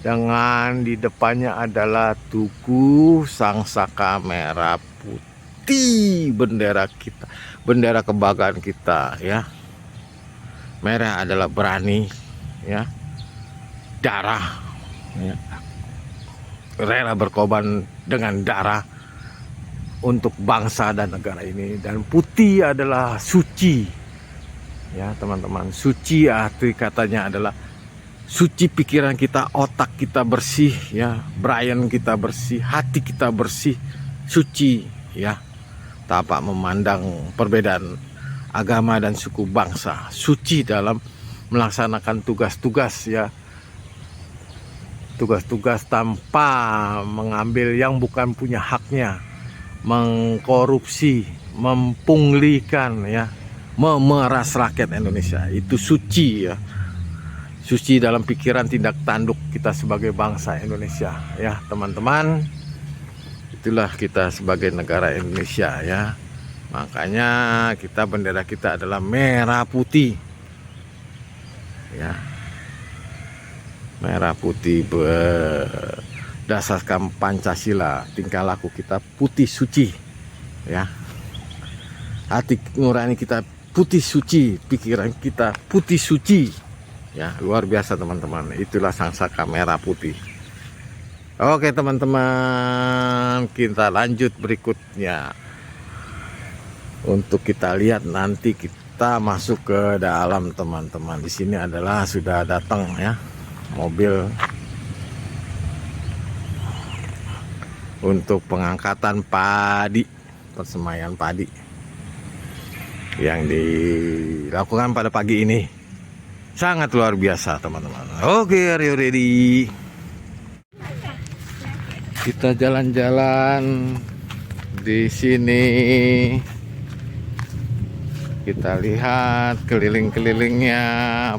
Dengan di depannya adalah Tugu Sangsaka merah putih, bendera kita, bendera kebanggaan kita ya. Merah adalah berani ya, darah ya, rela berkorban dengan darah untuk bangsa dan negara ini. Dan putih adalah suci ya, teman-teman. Suci arti katanya adalah suci, pikiran kita, otak kita bersih ya, brain kita bersih, hati kita bersih, suci ya, tanpa memandang perbedaan agama dan suku bangsa, suci dalam melaksanakan tugas-tugas ya, tugas-tugas tanpa mengambil yang bukan punya haknya, mengkorupsi, mempunglikan ya, memeras rakyat Indonesia. Itu suci ya. suci dalam pikiran, tindak tanduk kita sebagai bangsa Indonesia ya teman-teman. Itulah kita sebagai negara Indonesia ya. Makanya kita, bendera kita adalah merah putih ya, merah putih berdasarkan Pancasila. Tingkah laku kita putih suci ya, hati nurani kita putih suci, pikiran kita putih suci ya, luar biasa teman-teman. Itulah sangsaka merah putih. Oke teman-teman, kita lanjut berikutnya. Untuk kita lihat nanti kita masuk ke dalam teman-teman. Di sini adalah sudah datang ya mobil untuk pengangkatan padi, persemaian padi yang dilakukan pada pagi ini. Sangat luar biasa teman-teman. Oke, are you ready? Kita jalan-jalan di sini. Kita lihat keliling-kelilingnya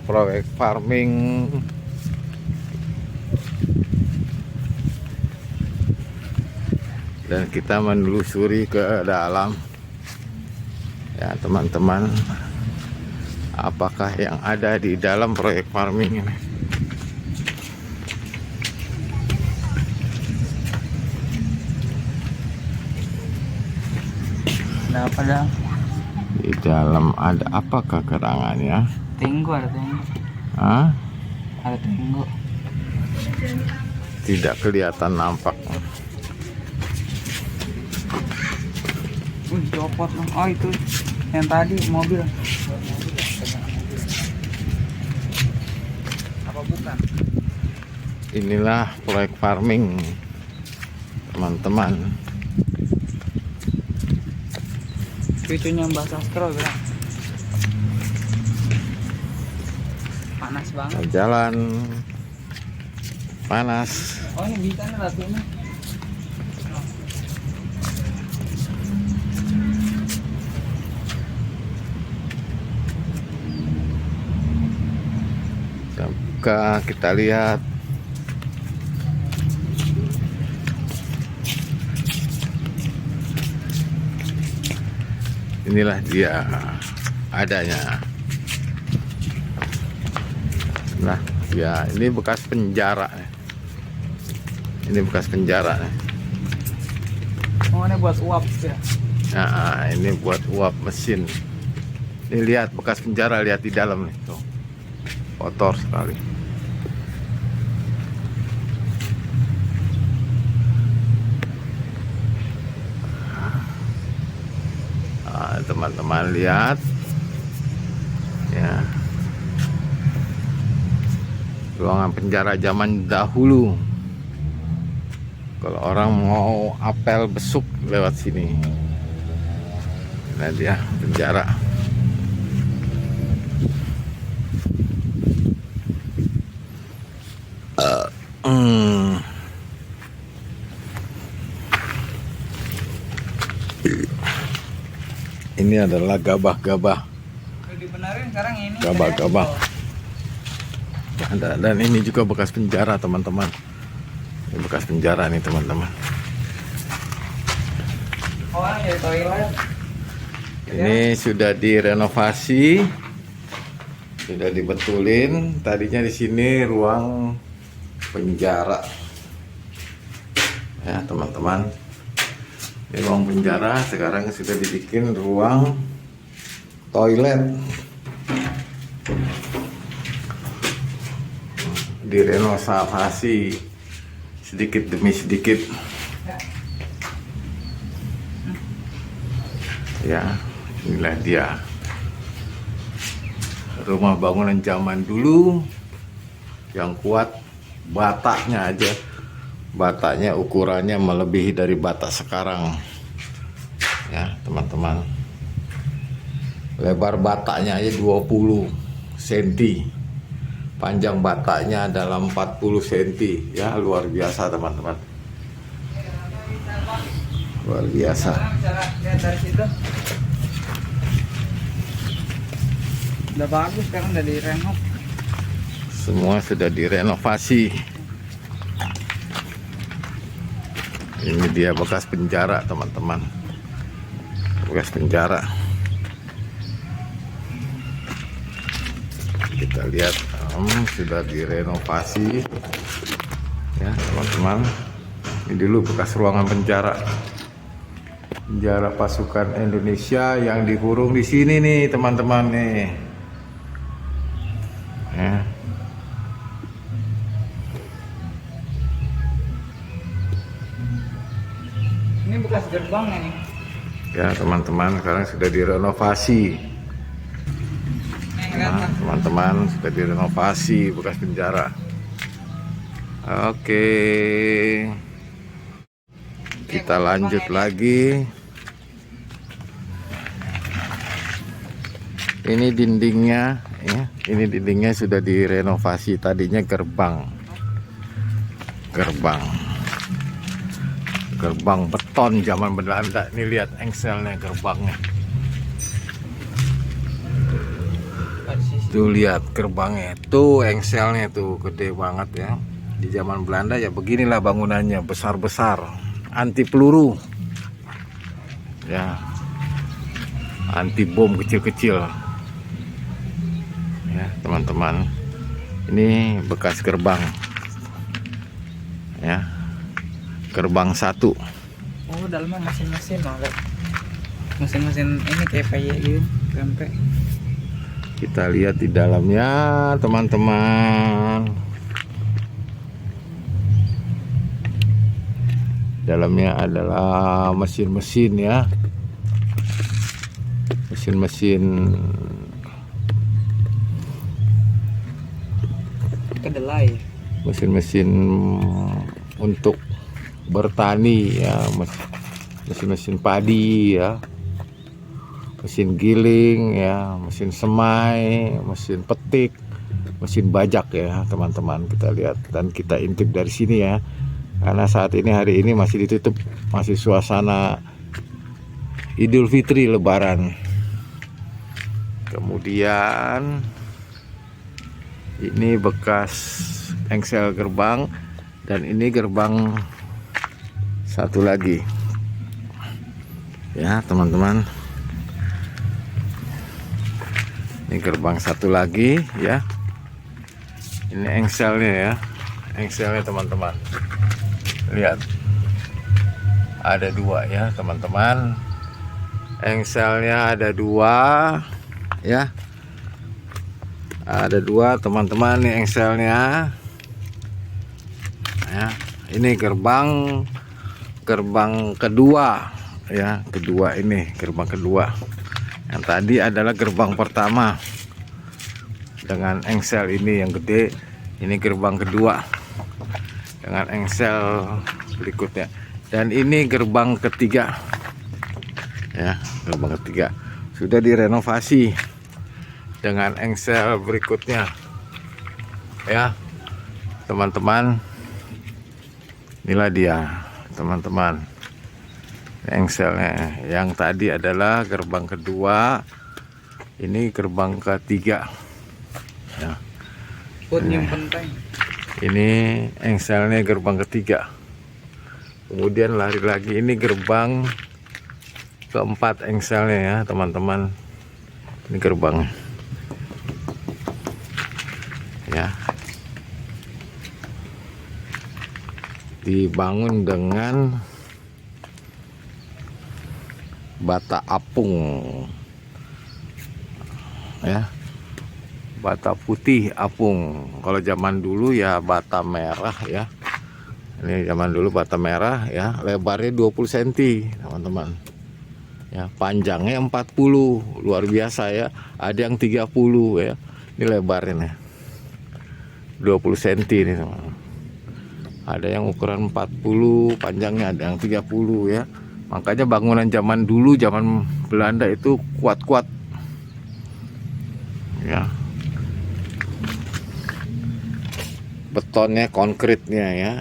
proyek farming. Dan kita menelusuri ke dalam ya teman-teman, apakah yang ada di dalam proyek farming ini. Ada apa dah? Di dalam ada apakah keterangannya? Tenggo, ada tenggo. Hah? Ada tenggo. Tidak kelihatan nampak. Copot loh. Oh itu yang tadi mobil. Apa bukan? Inilah proyek farming teman-teman. Cucunya Mbak Sastro bilang. Panas banget. Jalan panas. Oh ini bisa nih latihannya. Buka, kita lihat. Inilah dia adanya. Nah, ya ini bekas penjara. Ini bekas penjara. Oh ini buat uap ya. Nah, ini buat uap mesin. Ini lihat bekas penjara, lihat di dalam nih, tuh. Kotor sekali. Nah, teman-teman lihat ya, ruangan penjara zaman dahulu. Kalau orang mau apel besuk lewat sini. Nah dia penjara. Ini adalah gabah-gabah. Dibenerin sekarang ini. Gabah-gabah. Dan ini juga bekas penjara teman-teman. Ini bekas penjara nih teman-teman. Oh ini toilet. Ini sudah direnovasi, sudah dibetulin. Tadinya di sini ruang penjara. Ya teman-teman. Ini ruang penjara, sekarang sudah dibikin ruang toilet. Direnovasi sedikit demi sedikit. Ya, inilah dia. Rumah bangunan zaman dulu yang kuat, bataknya aja. Bataknya ukurannya melebihi dari batak sekarang. Ya, teman-teman. Lebar bataknya aja 20 cm. Panjang bataknya adalah 40 cm. Ya, luar biasa, teman-teman. Luar biasa. Lihat dari situ. Udah bagus sekarang, udah direnov. semua sudah direnovasi. Ini dia bekas penjara, teman-teman. Bekas penjara. Kita lihat sudah direnovasi ya, teman-teman. Ini dulu bekas ruangan penjara. Penjara pasukan Indonesia yang dikurung di sini nih, teman-teman nih. Ya. Ini bekas gerbangnya nih. Ya, teman-teman, sekarang sudah direnovasi. Nah, teman-teman, sudah direnovasi bekas penjara. Oke. Kita lanjut lagi. Ini dindingnya ya. Ini dindingnya sudah direnovasi. Tadinya gerbang. Gerbang beton zaman Belanda. Ini lihat engselnya gerbangnya. Tuh lihat gerbangnya, tuh engselnya tuh gede banget ya. Di zaman Belanda ya beginilah bangunannya, besar-besar, anti peluru, ya, anti bom kecil-kecil. Ya teman-teman, ini bekas gerbang, ya, gerbang 1. Oh, dalamnya mesin-mesin malah. Mesin-mesin ini kayak gitu, sampai. Kita lihat di dalamnya, teman-teman. Dalamnya adalah mesin-mesin ya. Mesin-mesin kedelai. Mesin-mesin untuk bertani ya, mesin-mesin padi ya. Mesin giling ya, mesin semai, mesin petik, mesin bajak ya, teman-teman. Kita lihat dan kita intip dari sini ya. Karena saat ini, hari ini masih ditutup, masih suasana Idul Fitri Lebaran. Kemudian ini bekas engsel gerbang, dan ini gerbang 1 lagi. Ya, teman-teman. Ini gerbang 1 lagi ya. Ini engselnya ya. Engselnya teman-teman. Lihat. Ada 2 ya, teman-teman. Engselnya ada 2 ya. Ada 2, teman-teman, nih engselnya. Ya, ini gerbang kedua ya, ini gerbang kedua. Yang tadi adalah gerbang pertama dengan engsel ini yang gede. Ini gerbang kedua dengan engsel berikutnya. Dan ini gerbang ketiga ya, gerbang ketiga sudah direnovasi dengan engsel berikutnya ya, teman-teman. Inilah dia, teman-teman, engselnya. Yang tadi adalah gerbang kedua, ini gerbang ketiga ya. Ini engselnya gerbang ketiga. Kemudian lari lagi, ini gerbang keempat engselnya ya, teman-teman. Ini gerbang ya, dibangun dengan bata apung ya, bata putih apung. Kalau zaman dulu ya bata merah ya. Ini zaman dulu bata merah ya, lebarnya 20 cm teman-teman ya, panjangnya 40, luar biasa ya. Ada yang 30 ya. Ini lebarnya 20 cm nih teman-teman. Ada yang ukuran 40, panjangnya ada yang 30 ya. Makanya bangunan zaman dulu, zaman Belanda itu kuat-kuat ya. Betonnya, konkretnya ya,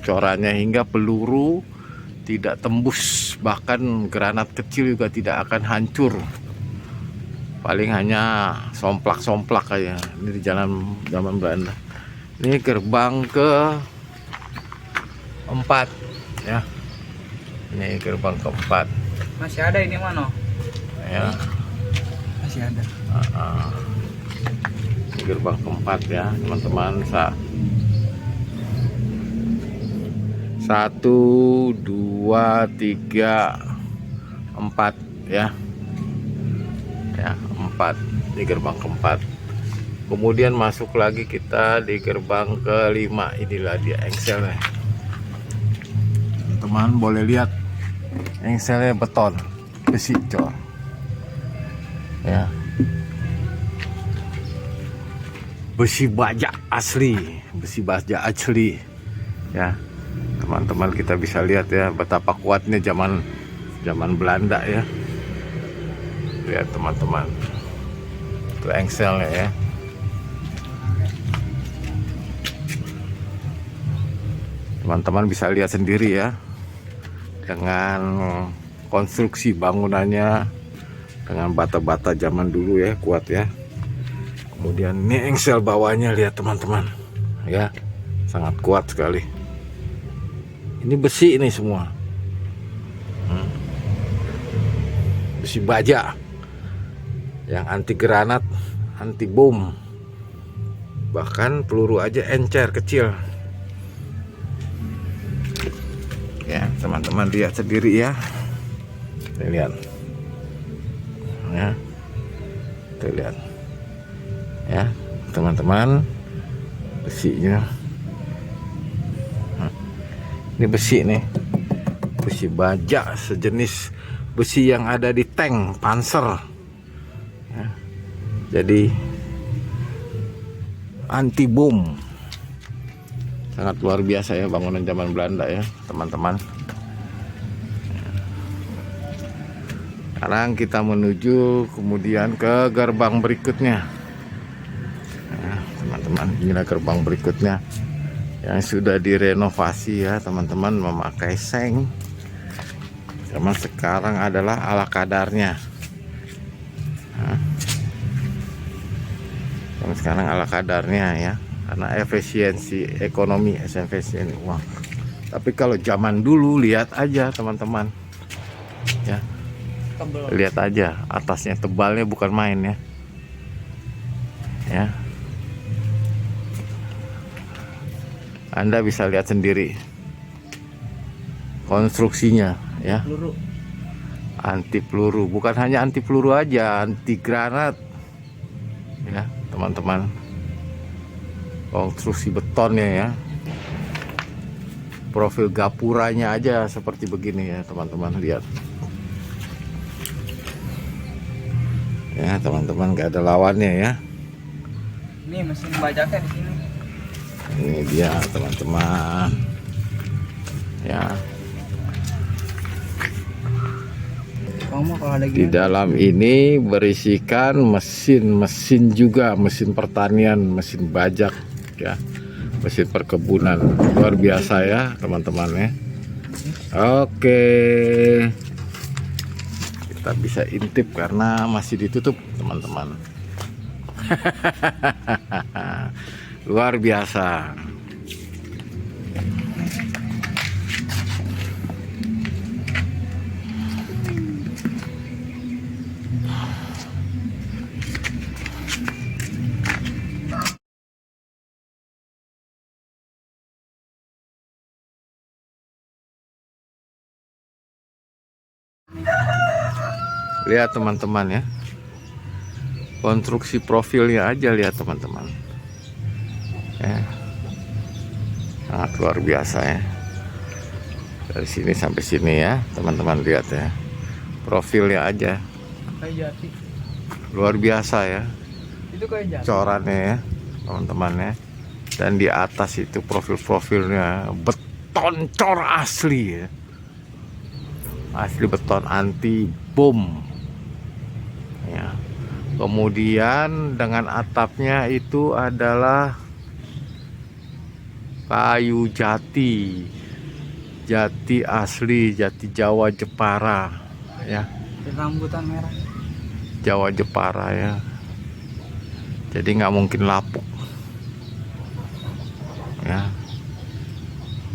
corannya hingga peluru tidak tembus, bahkan granat kecil juga tidak akan hancur paling hanya somplak-somplak aja. Ini di jalan zaman Belanda. Ini gerbang ke 4 ya. Ini gerbang keempat Masih ada ini mana? ya. Masih ada. Ini gerbang keempat ya teman-teman. 1, 2, 3, 4 ya. Ya 4 di gerbang keempat. Kemudian masuk lagi kita di gerbang kelima. Inilah dia engselnya. Teman-teman boleh lihat engselnya beton besi cor ya, besi baja asli, besi baja asli ya teman-teman. Kita bisa lihat ya betapa kuatnya zaman Belanda ya. Lihat teman-teman, itu engselnya ya. Teman-teman bisa lihat sendiri ya, dengan konstruksi bangunannya, dengan bata-bata zaman dulu ya, kuat ya. Kemudian ini engsel bawahnya, lihat teman-teman ya, sangat kuat sekali. Ini besi ini semua, besi baja yang anti granat, anti bom, bahkan peluru aja encer kecil ya. Teman-teman lihat sendiri ya, lihat ya, tuh lihat ya teman-teman, besinya. Ini besi nih, besi baja, sejenis besi yang ada di tank Panzer ya. Jadi anti bom, sangat luar biasa ya bangunan zaman Belanda ya teman-teman. Sekarang kita menuju kemudian ke gerbang berikutnya ya, teman-teman. Inilah gerbang berikutnya yang sudah direnovasi ya teman-teman, memakai seng. Zaman sekarang adalah ala kadarnya nah, zaman sekarang ala kadarnya ya, karena efisiensi ekonomi, efisiensi uang. Tapi kalau zaman dulu lihat aja teman-teman ya, lihat aja atasnya tebalnya bukan main ya. Ya, Anda bisa lihat sendiri konstruksinya ya. Peluru. Anti peluru, bukan hanya anti peluru aja, anti granat ya teman-teman. Konstruksi betonnya ya, profil gapuranya aja seperti begini ya teman-teman, lihat ya teman-teman, gak ada lawannya ya. Ini mesin bajaknya di sini. Ini dia teman-teman ya. Kalau ada Di dalam ini berisikan mesin juga, mesin pertanian, mesin bajak ya, mesin perkebunan. Luar biasa ya teman-teman ya. Oke, kita bisa intip karena masih ditutup teman-teman. Luar biasa. Lihat teman-teman ya, konstruksi profilnya aja, lihat teman-teman ya, sangat luar biasa ya. Dari sini sampai sini ya teman-teman, lihat ya profilnya aja, kayak jati. luar biasa ya Itu kayak jati. corannya ya teman-teman ya. Dan di atas itu profil-profilnya beton cor asli ya, asli beton anti bom ya. Kemudian dengan atapnya itu adalah kayu jati, asli, jati Jawa Jepara ya. Rambutan merah. Jawa Jepara ya. Jadi nggak mungkin lapuk ya,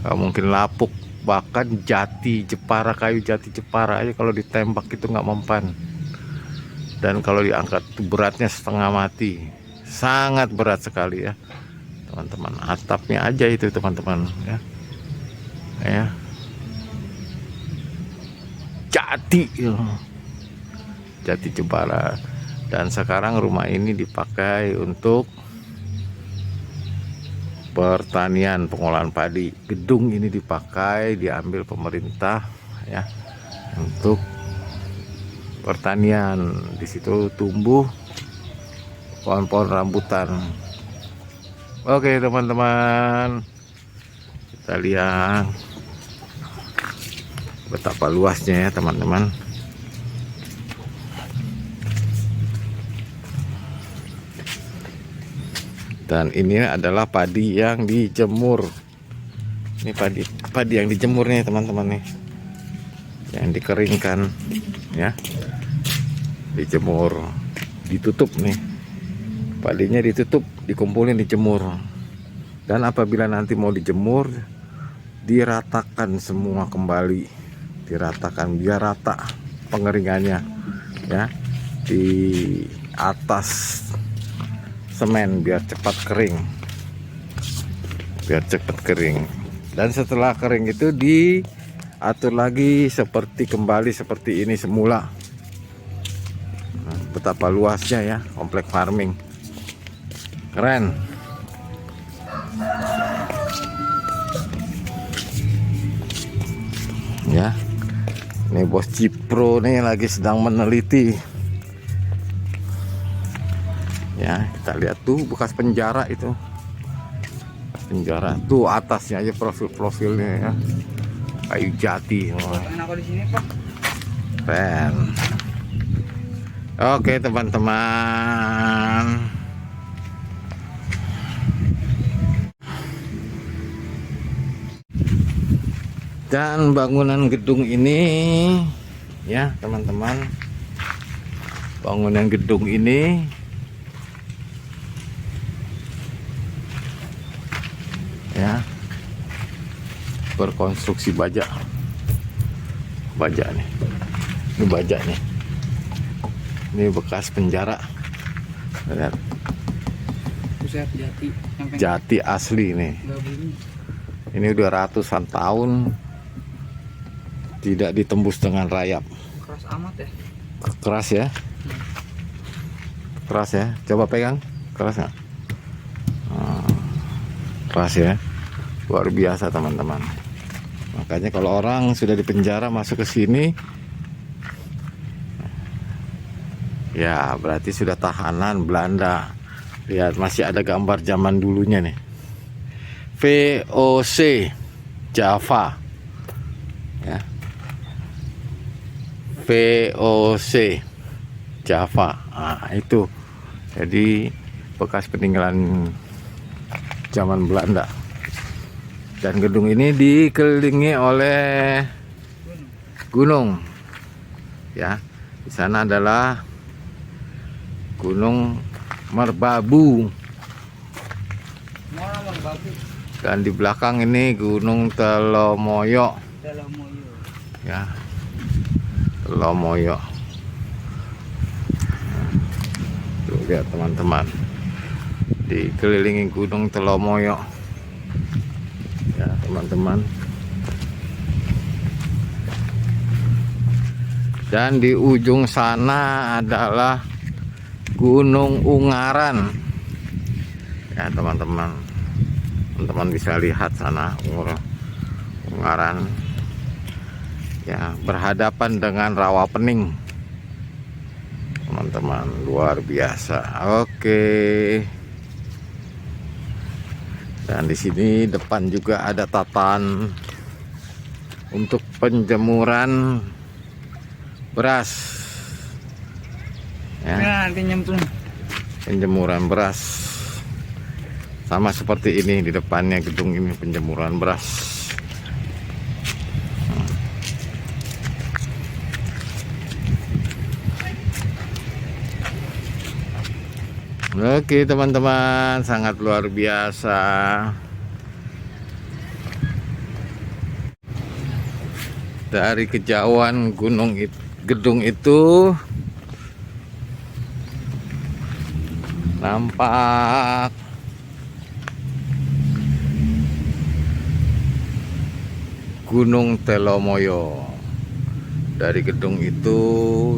nggak mungkin lapuk. Bahkan jati Jepara, kayu jati Jepara aja kalau ditembak itu nggak mempan. Dan kalau diangkat beratnya setengah mati, sangat berat sekali ya teman-teman. Atapnya aja itu teman-teman ya, ya. Jati ya. Jati Jepara. Dan sekarang rumah ini dipakai untuk pertanian, pengolahan padi. Gedung ini dipakai, diambil pemerintah ya untuk pertanian. Di situ tumbuh pohon-pohon rambutan. Oke teman-teman, kita lihat betapa luasnya ya teman-teman. Dan ini adalah padi yang dijemur. Ini padi yang dijemur nih teman-teman nih, yang dikeringkan ya, dijemur, ditutup nih, padinya ditutup, dikumpulin, dijemur. Dan apabila nanti mau dijemur, diratakan semua kembali, diratakan biar rata pengeringannya ya, di atas semen biar cepat kering, dan setelah kering itu diatur lagi kembali seperti ini semula. Nah, betapa luasnya ya komplek farming, keren ya. Ini bos Cipro nih lagi sedang meneliti ya. Kita lihat tuh bekas penjara itu, penjara tuh atasnya aja profilnya ya, kayu jati. Aku di sini Pak. Keren. Oke teman-teman, dan bangunan gedung ini ya teman-teman, bangunan gedung ini ya berkonstruksi baja nih, ini baja nih, ini bekas penjara. Lihat, Buset, jati asli nih. Ini udah ratusan tahun tidak ditembus dengan rayap. Keras amat ya. Keras ya, keras ya, coba pegang, keras nggak? Keras ya, luar biasa teman-teman. Makanya kalau orang sudah dipenjara masuk ke sini ya berarti sudah tahanan Belanda. Lihat, masih ada gambar zaman dulunya nih, VOC Java ya, VOC Java. Nah, itu jadi bekas peninggalan zaman Belanda. Dan gedung ini dikelilingi oleh gunung ya. Di sana adalah Gunung Merbabu, dan di belakang ini Gunung Telomoyo ya, Telomoyo. Tuh lihat teman-teman, dikelilingi Gunung Telomoyo ya teman-teman. Dan di ujung sana adalah Gunung Ungaran ya teman-teman. Teman-teman bisa lihat sana Ungaran ya, berhadapan dengan Rawapening teman-teman, luar biasa. Oke. Dan di sini depan juga ada tatan untuk penjemuran beras ya. Nanti nyemplung. Penjemuran beras sama seperti ini, di depannya gedung ini penjemuran beras. Oke teman-teman, sangat luar biasa. Dari kejauhan gedung itu nampak Gunung Telomoyo. Dari gedung itu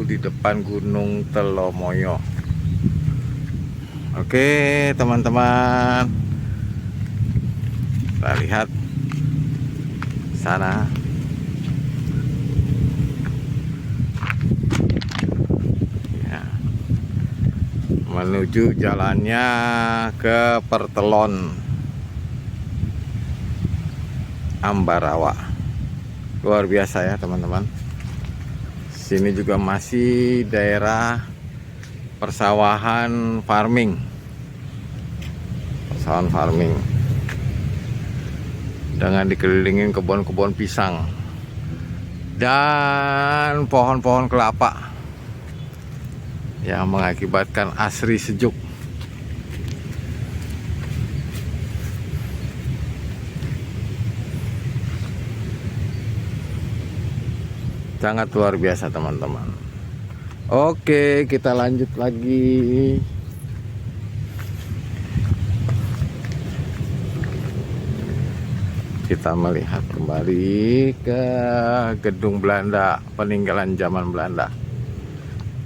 di depan Gunung Telomoyo. Oke teman-teman, kita lihat sana. Ya, menuju jalannya ke Pertelon Ambarawa. Luar biasa ya teman-teman. Sini juga masih daerah persawahan farming. Persawahan farming. Dengan dikelilingin kebun-kebun pisang dan pohon-pohon kelapa yang mengakibatkan asri sejuk. Sangat luar biasa teman-teman. Oke, kita lanjut lagi. Kita melihat kembali ke gedung Belanda, peninggalan zaman Belanda.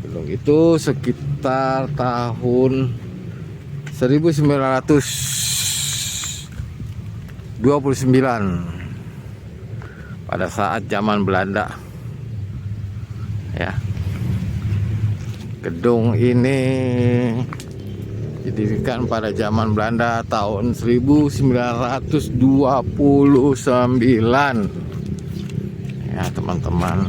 Gedung itu sekitar tahun 1929 pada saat zaman Belanda. Ya. Gedung ini didirikan pada zaman Belanda tahun 1929. Ya, teman-teman.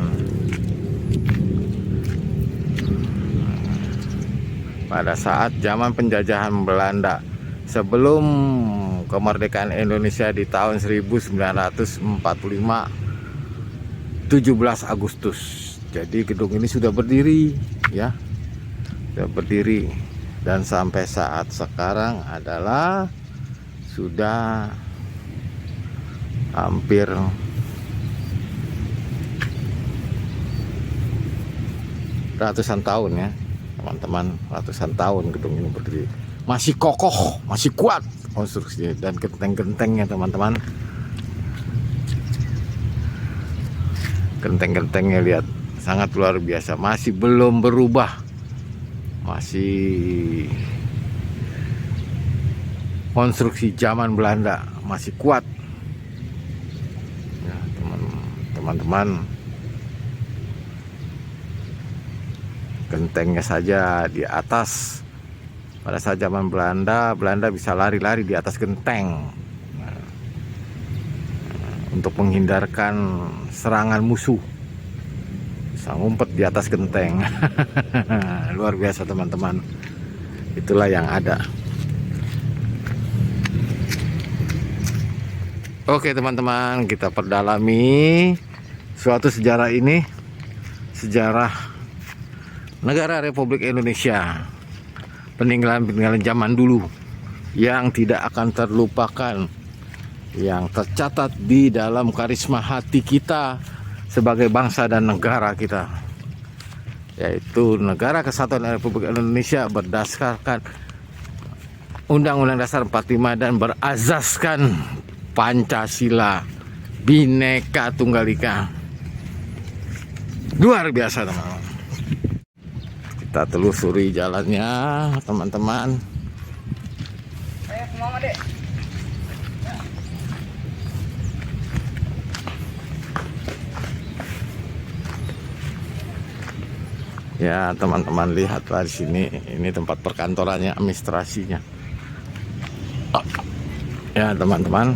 Pada saat zaman penjajahan Belanda, sebelum kemerdekaan Indonesia di tahun 1945, 17 Agustus. Jadi gedung ini sudah berdiri, ya. Sudah berdiri, dan sampai saat sekarang adalah sudah hampir ratusan tahun ya teman-teman. Ratusan tahun gedung ini berdiri, masih kokoh, masih kuat konstruksinya dan genteng-gentengnya teman-teman. Genteng-gentengnya lihat, sangat luar biasa, masih belum berubah, masih konstruksi zaman Belanda, masih kuat ya, teman-teman. Gentengnya saja di atas, pada saat zaman Belanda bisa lari-lari di atas genteng untuk menghindarkan serangan musuh. Bisa ngumpet di atas genteng. Luar biasa teman-teman. Itulah yang ada. Oke teman-teman, kita perdalami suatu sejarah ini. Sejarah negara Republik Indonesia, peninggalan-peninggalan zaman dulu yang tidak akan terlupakan, yang tercatat di dalam karisma hati kita sebagai bangsa dan negara kita, yaitu Negara Kesatuan Republik Indonesia berdasarkan Undang-Undang Dasar 45 dan berazaskan Pancasila Bhinneka Tunggal Ika. Luar biasa teman-teman. Kita telusuri jalannya teman-teman. Ayo mama dek. Ya teman-teman, lihatlah di sini, ini tempat perkantorannya, administrasinya. Ya teman-teman.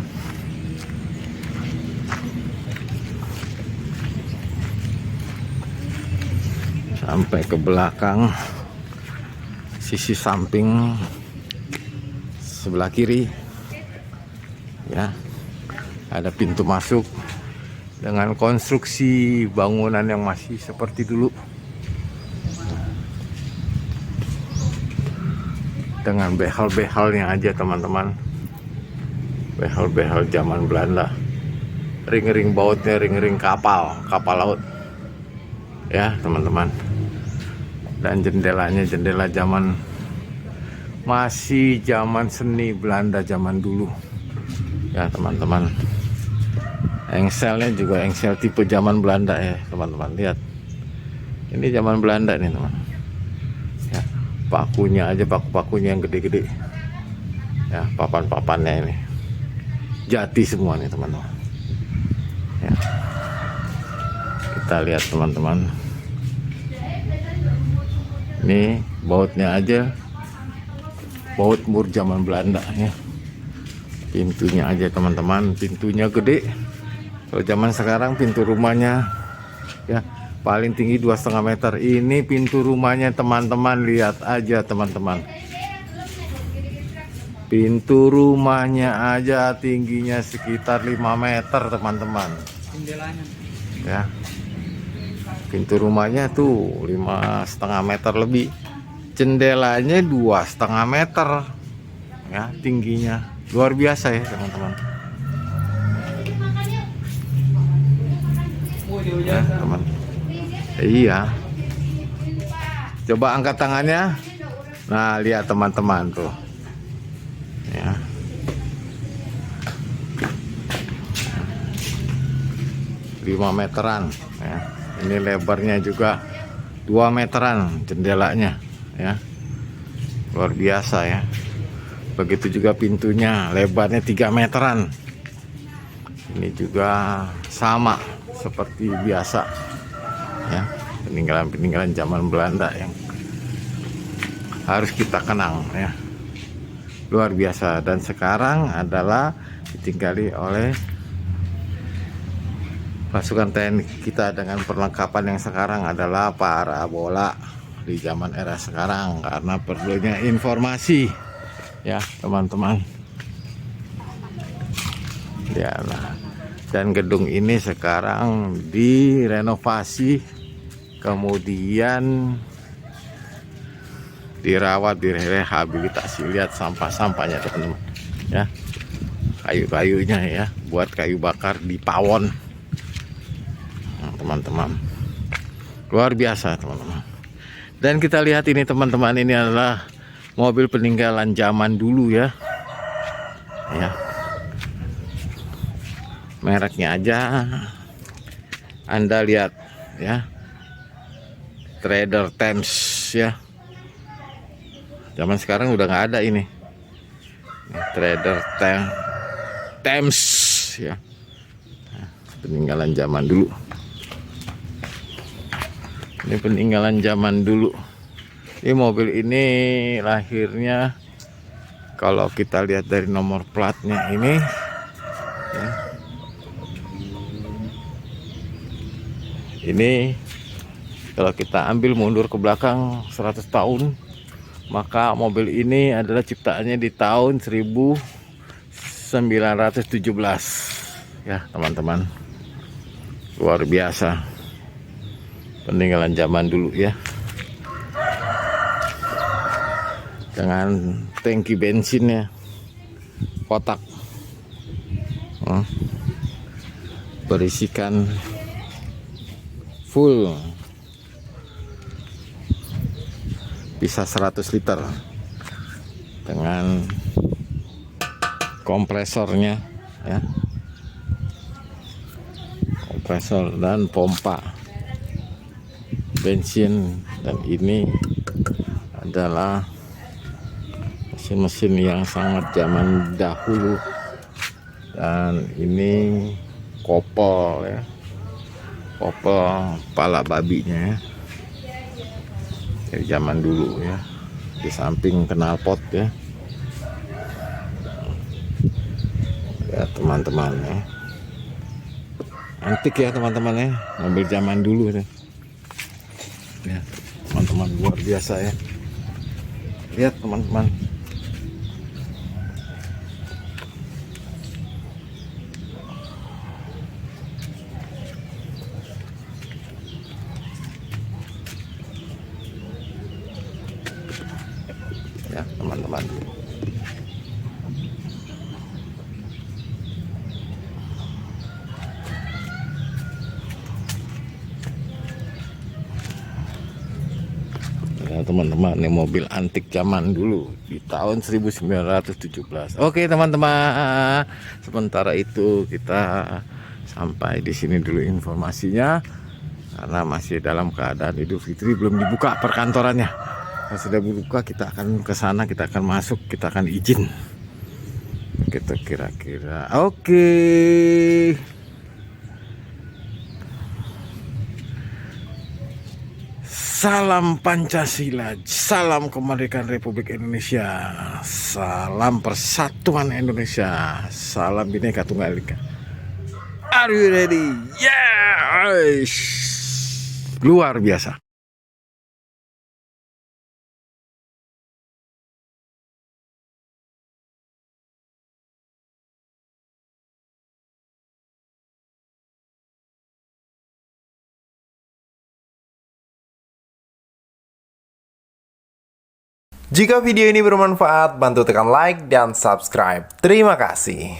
Sampai ke belakang, sisi samping sebelah kiri, ya ada pintu masuk dengan konstruksi bangunan yang masih seperti dulu. dengan behel-behelnya aja teman-teman. Behel-behel zaman Belanda. Ring-ring bautnya ring-ring kapal laut. Ya teman-teman. Dan jendelanya jendela zaman masih zaman seni Belanda zaman dulu. Ya teman-teman. Engselnya juga engsel tipe zaman Belanda ya teman-teman. Lihat. Ini zaman Belanda nih teman. Ya, pakunya aja paku-pakunya yang gede-gede. Ya, papan-papannya ini. Jati semua nih teman-teman. Ya. Kita lihat teman-teman. Ini bautnya aja baut mur zaman Belanda ya. Pintunya aja teman-teman, pintunya gede. Kalau zaman sekarang pintu rumahnya ya paling tinggi 2,5 meter. Ini pintu rumahnya teman-teman, lihat aja teman-teman. Pintu rumahnya aja tingginya sekitar 5 meter teman-teman. Jendelanya. Ya. Pintu rumahnya tuh 5,5 meter lebih. Jendelanya 2,5 meter. Ya, tingginya. Luar biasa ya teman-teman. Ya, teman. Iya. Coba angkat tangannya. Nah, lihat teman-teman tuh. Ya. Lima meteran ya. Ini lebarnya juga 2 meteran jendelanya ya. Luar biasa ya. Begitu juga pintunya, lebarnya 3 meteran. Ini juga sama seperti biasa ya, peninggalan-peninggalan zaman Belanda yang harus kita kenang ya. Luar biasa. Dan sekarang adalah ditinggali oleh pasukan TNI kita dengan perlengkapan yang sekarang adalah parabola di zaman era sekarang karena perlunya informasi ya teman-teman ya. Nah, dan gedung ini sekarang direnovasi, kemudian dirawat, direhabilitasi. Lihat sampah-sampahnya teman-teman ya, kayu-kayunya ya, buat kayu bakar di pawon. Nah, teman-teman, luar biasa teman-teman. Dan kita lihat ini teman-teman, ini adalah mobil peninggalan zaman dulu ya. Ya. Mereknya aja Anda lihat ya. Trader Thames ya. Zaman sekarang udah nggak ada ini. Trader Thames ya. Peninggalan zaman dulu. Ini peninggalan zaman dulu. Ini mobil ini lahirnya, kalau kita lihat dari nomor platnya ini ya, ini kalau kita ambil mundur ke belakang 100 tahun, maka mobil ini adalah ciptaannya di tahun 1917 ya teman-teman. Luar biasa, peninggalan zaman dulu ya, dengan tangki bensinnya kotak berisikan full, bisa 100 liter dengan kompresornya ya, kompresor dan pompa bensin. Dan ini adalah mesin-mesin yang sangat zaman dahulu. Dan ini kopel ya, kopel kepala babinya ya, dari zaman dulu ya. Di samping knalpot ya, ya teman-teman ya. Antik ya teman-teman ya, mobil zaman dulu ya. Ya teman-teman, luar biasa ya. Lihat teman-teman. Ya teman-teman, Ya teman-teman, ini mobil antik zaman dulu di tahun 1917. Oke teman-teman, sementara itu kita sampai di sini dulu informasinya, karena masih dalam keadaan Idul Fitri, belum dibuka perkantorannya. Kalau sudah dibuka kita akan ke sana, kita akan masuk, kita akan izin. Kita kira-kira oke. Salam Pancasila, salam kemerdekaan Republik Indonesia, salam persatuan Indonesia, salam Bhinneka Tunggal Ika. Are you ready? Yes! Luar biasa. Jika video ini bermanfaat, bantu tekan like dan subscribe. Terima kasih.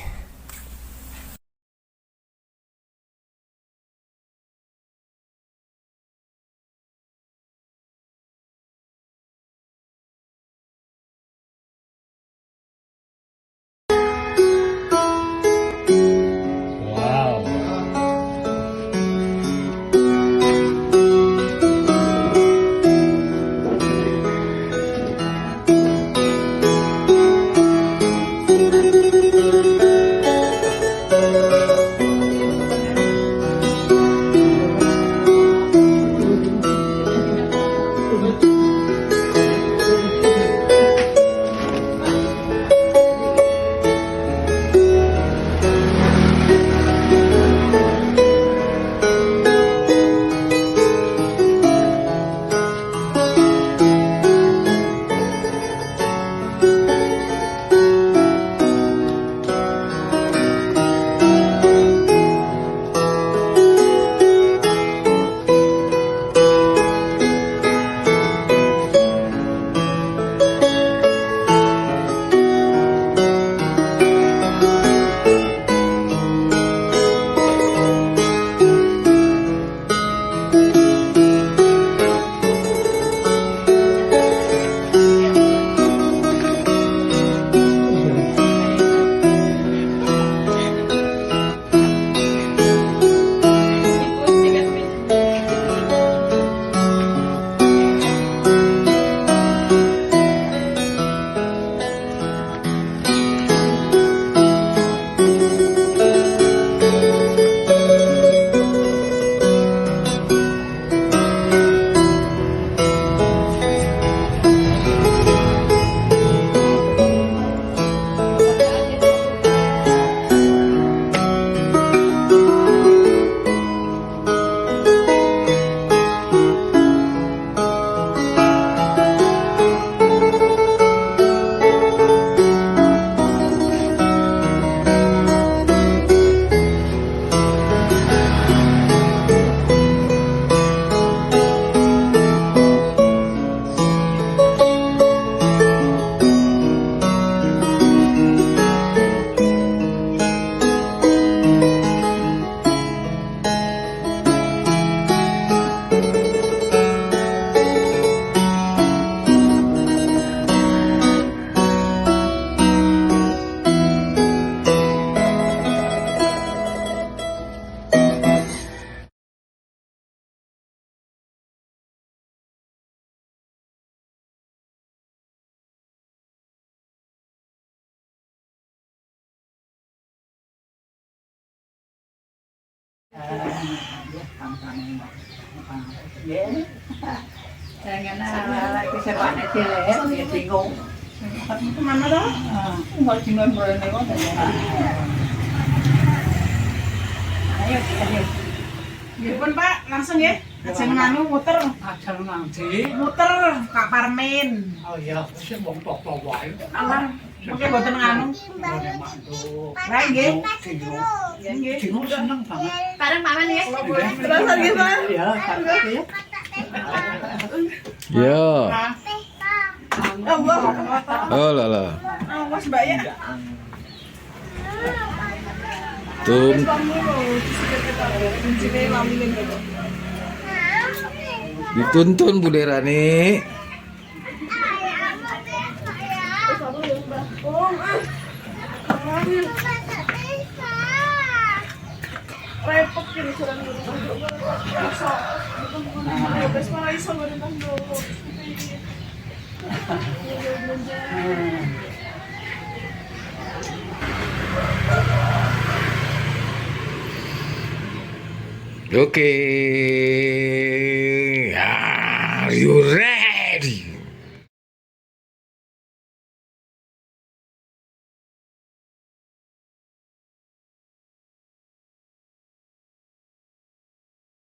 Jangan lagi sepak nanti leher dia bingung. Kemana dah? Nggak cuma berani kok. Ayo, ayo. Gimana Pak, langsung ya. Ajeng nganu muter, Ajal nanti. muter Kak Parmin. Oh iya, sih mau tok wae. Allah, mungkin boten nganu. Lah nggih. Nggih. Bingung seneng banget. Bareng paman ya. Terus lagi Pak. Iya, tapi ya. Yo. Allah. Oh lah lah. awas mbak ya. Tuh, dituntun Bude Rani. Repot gitu sudah Bes malah iso bareng dulu. Oke.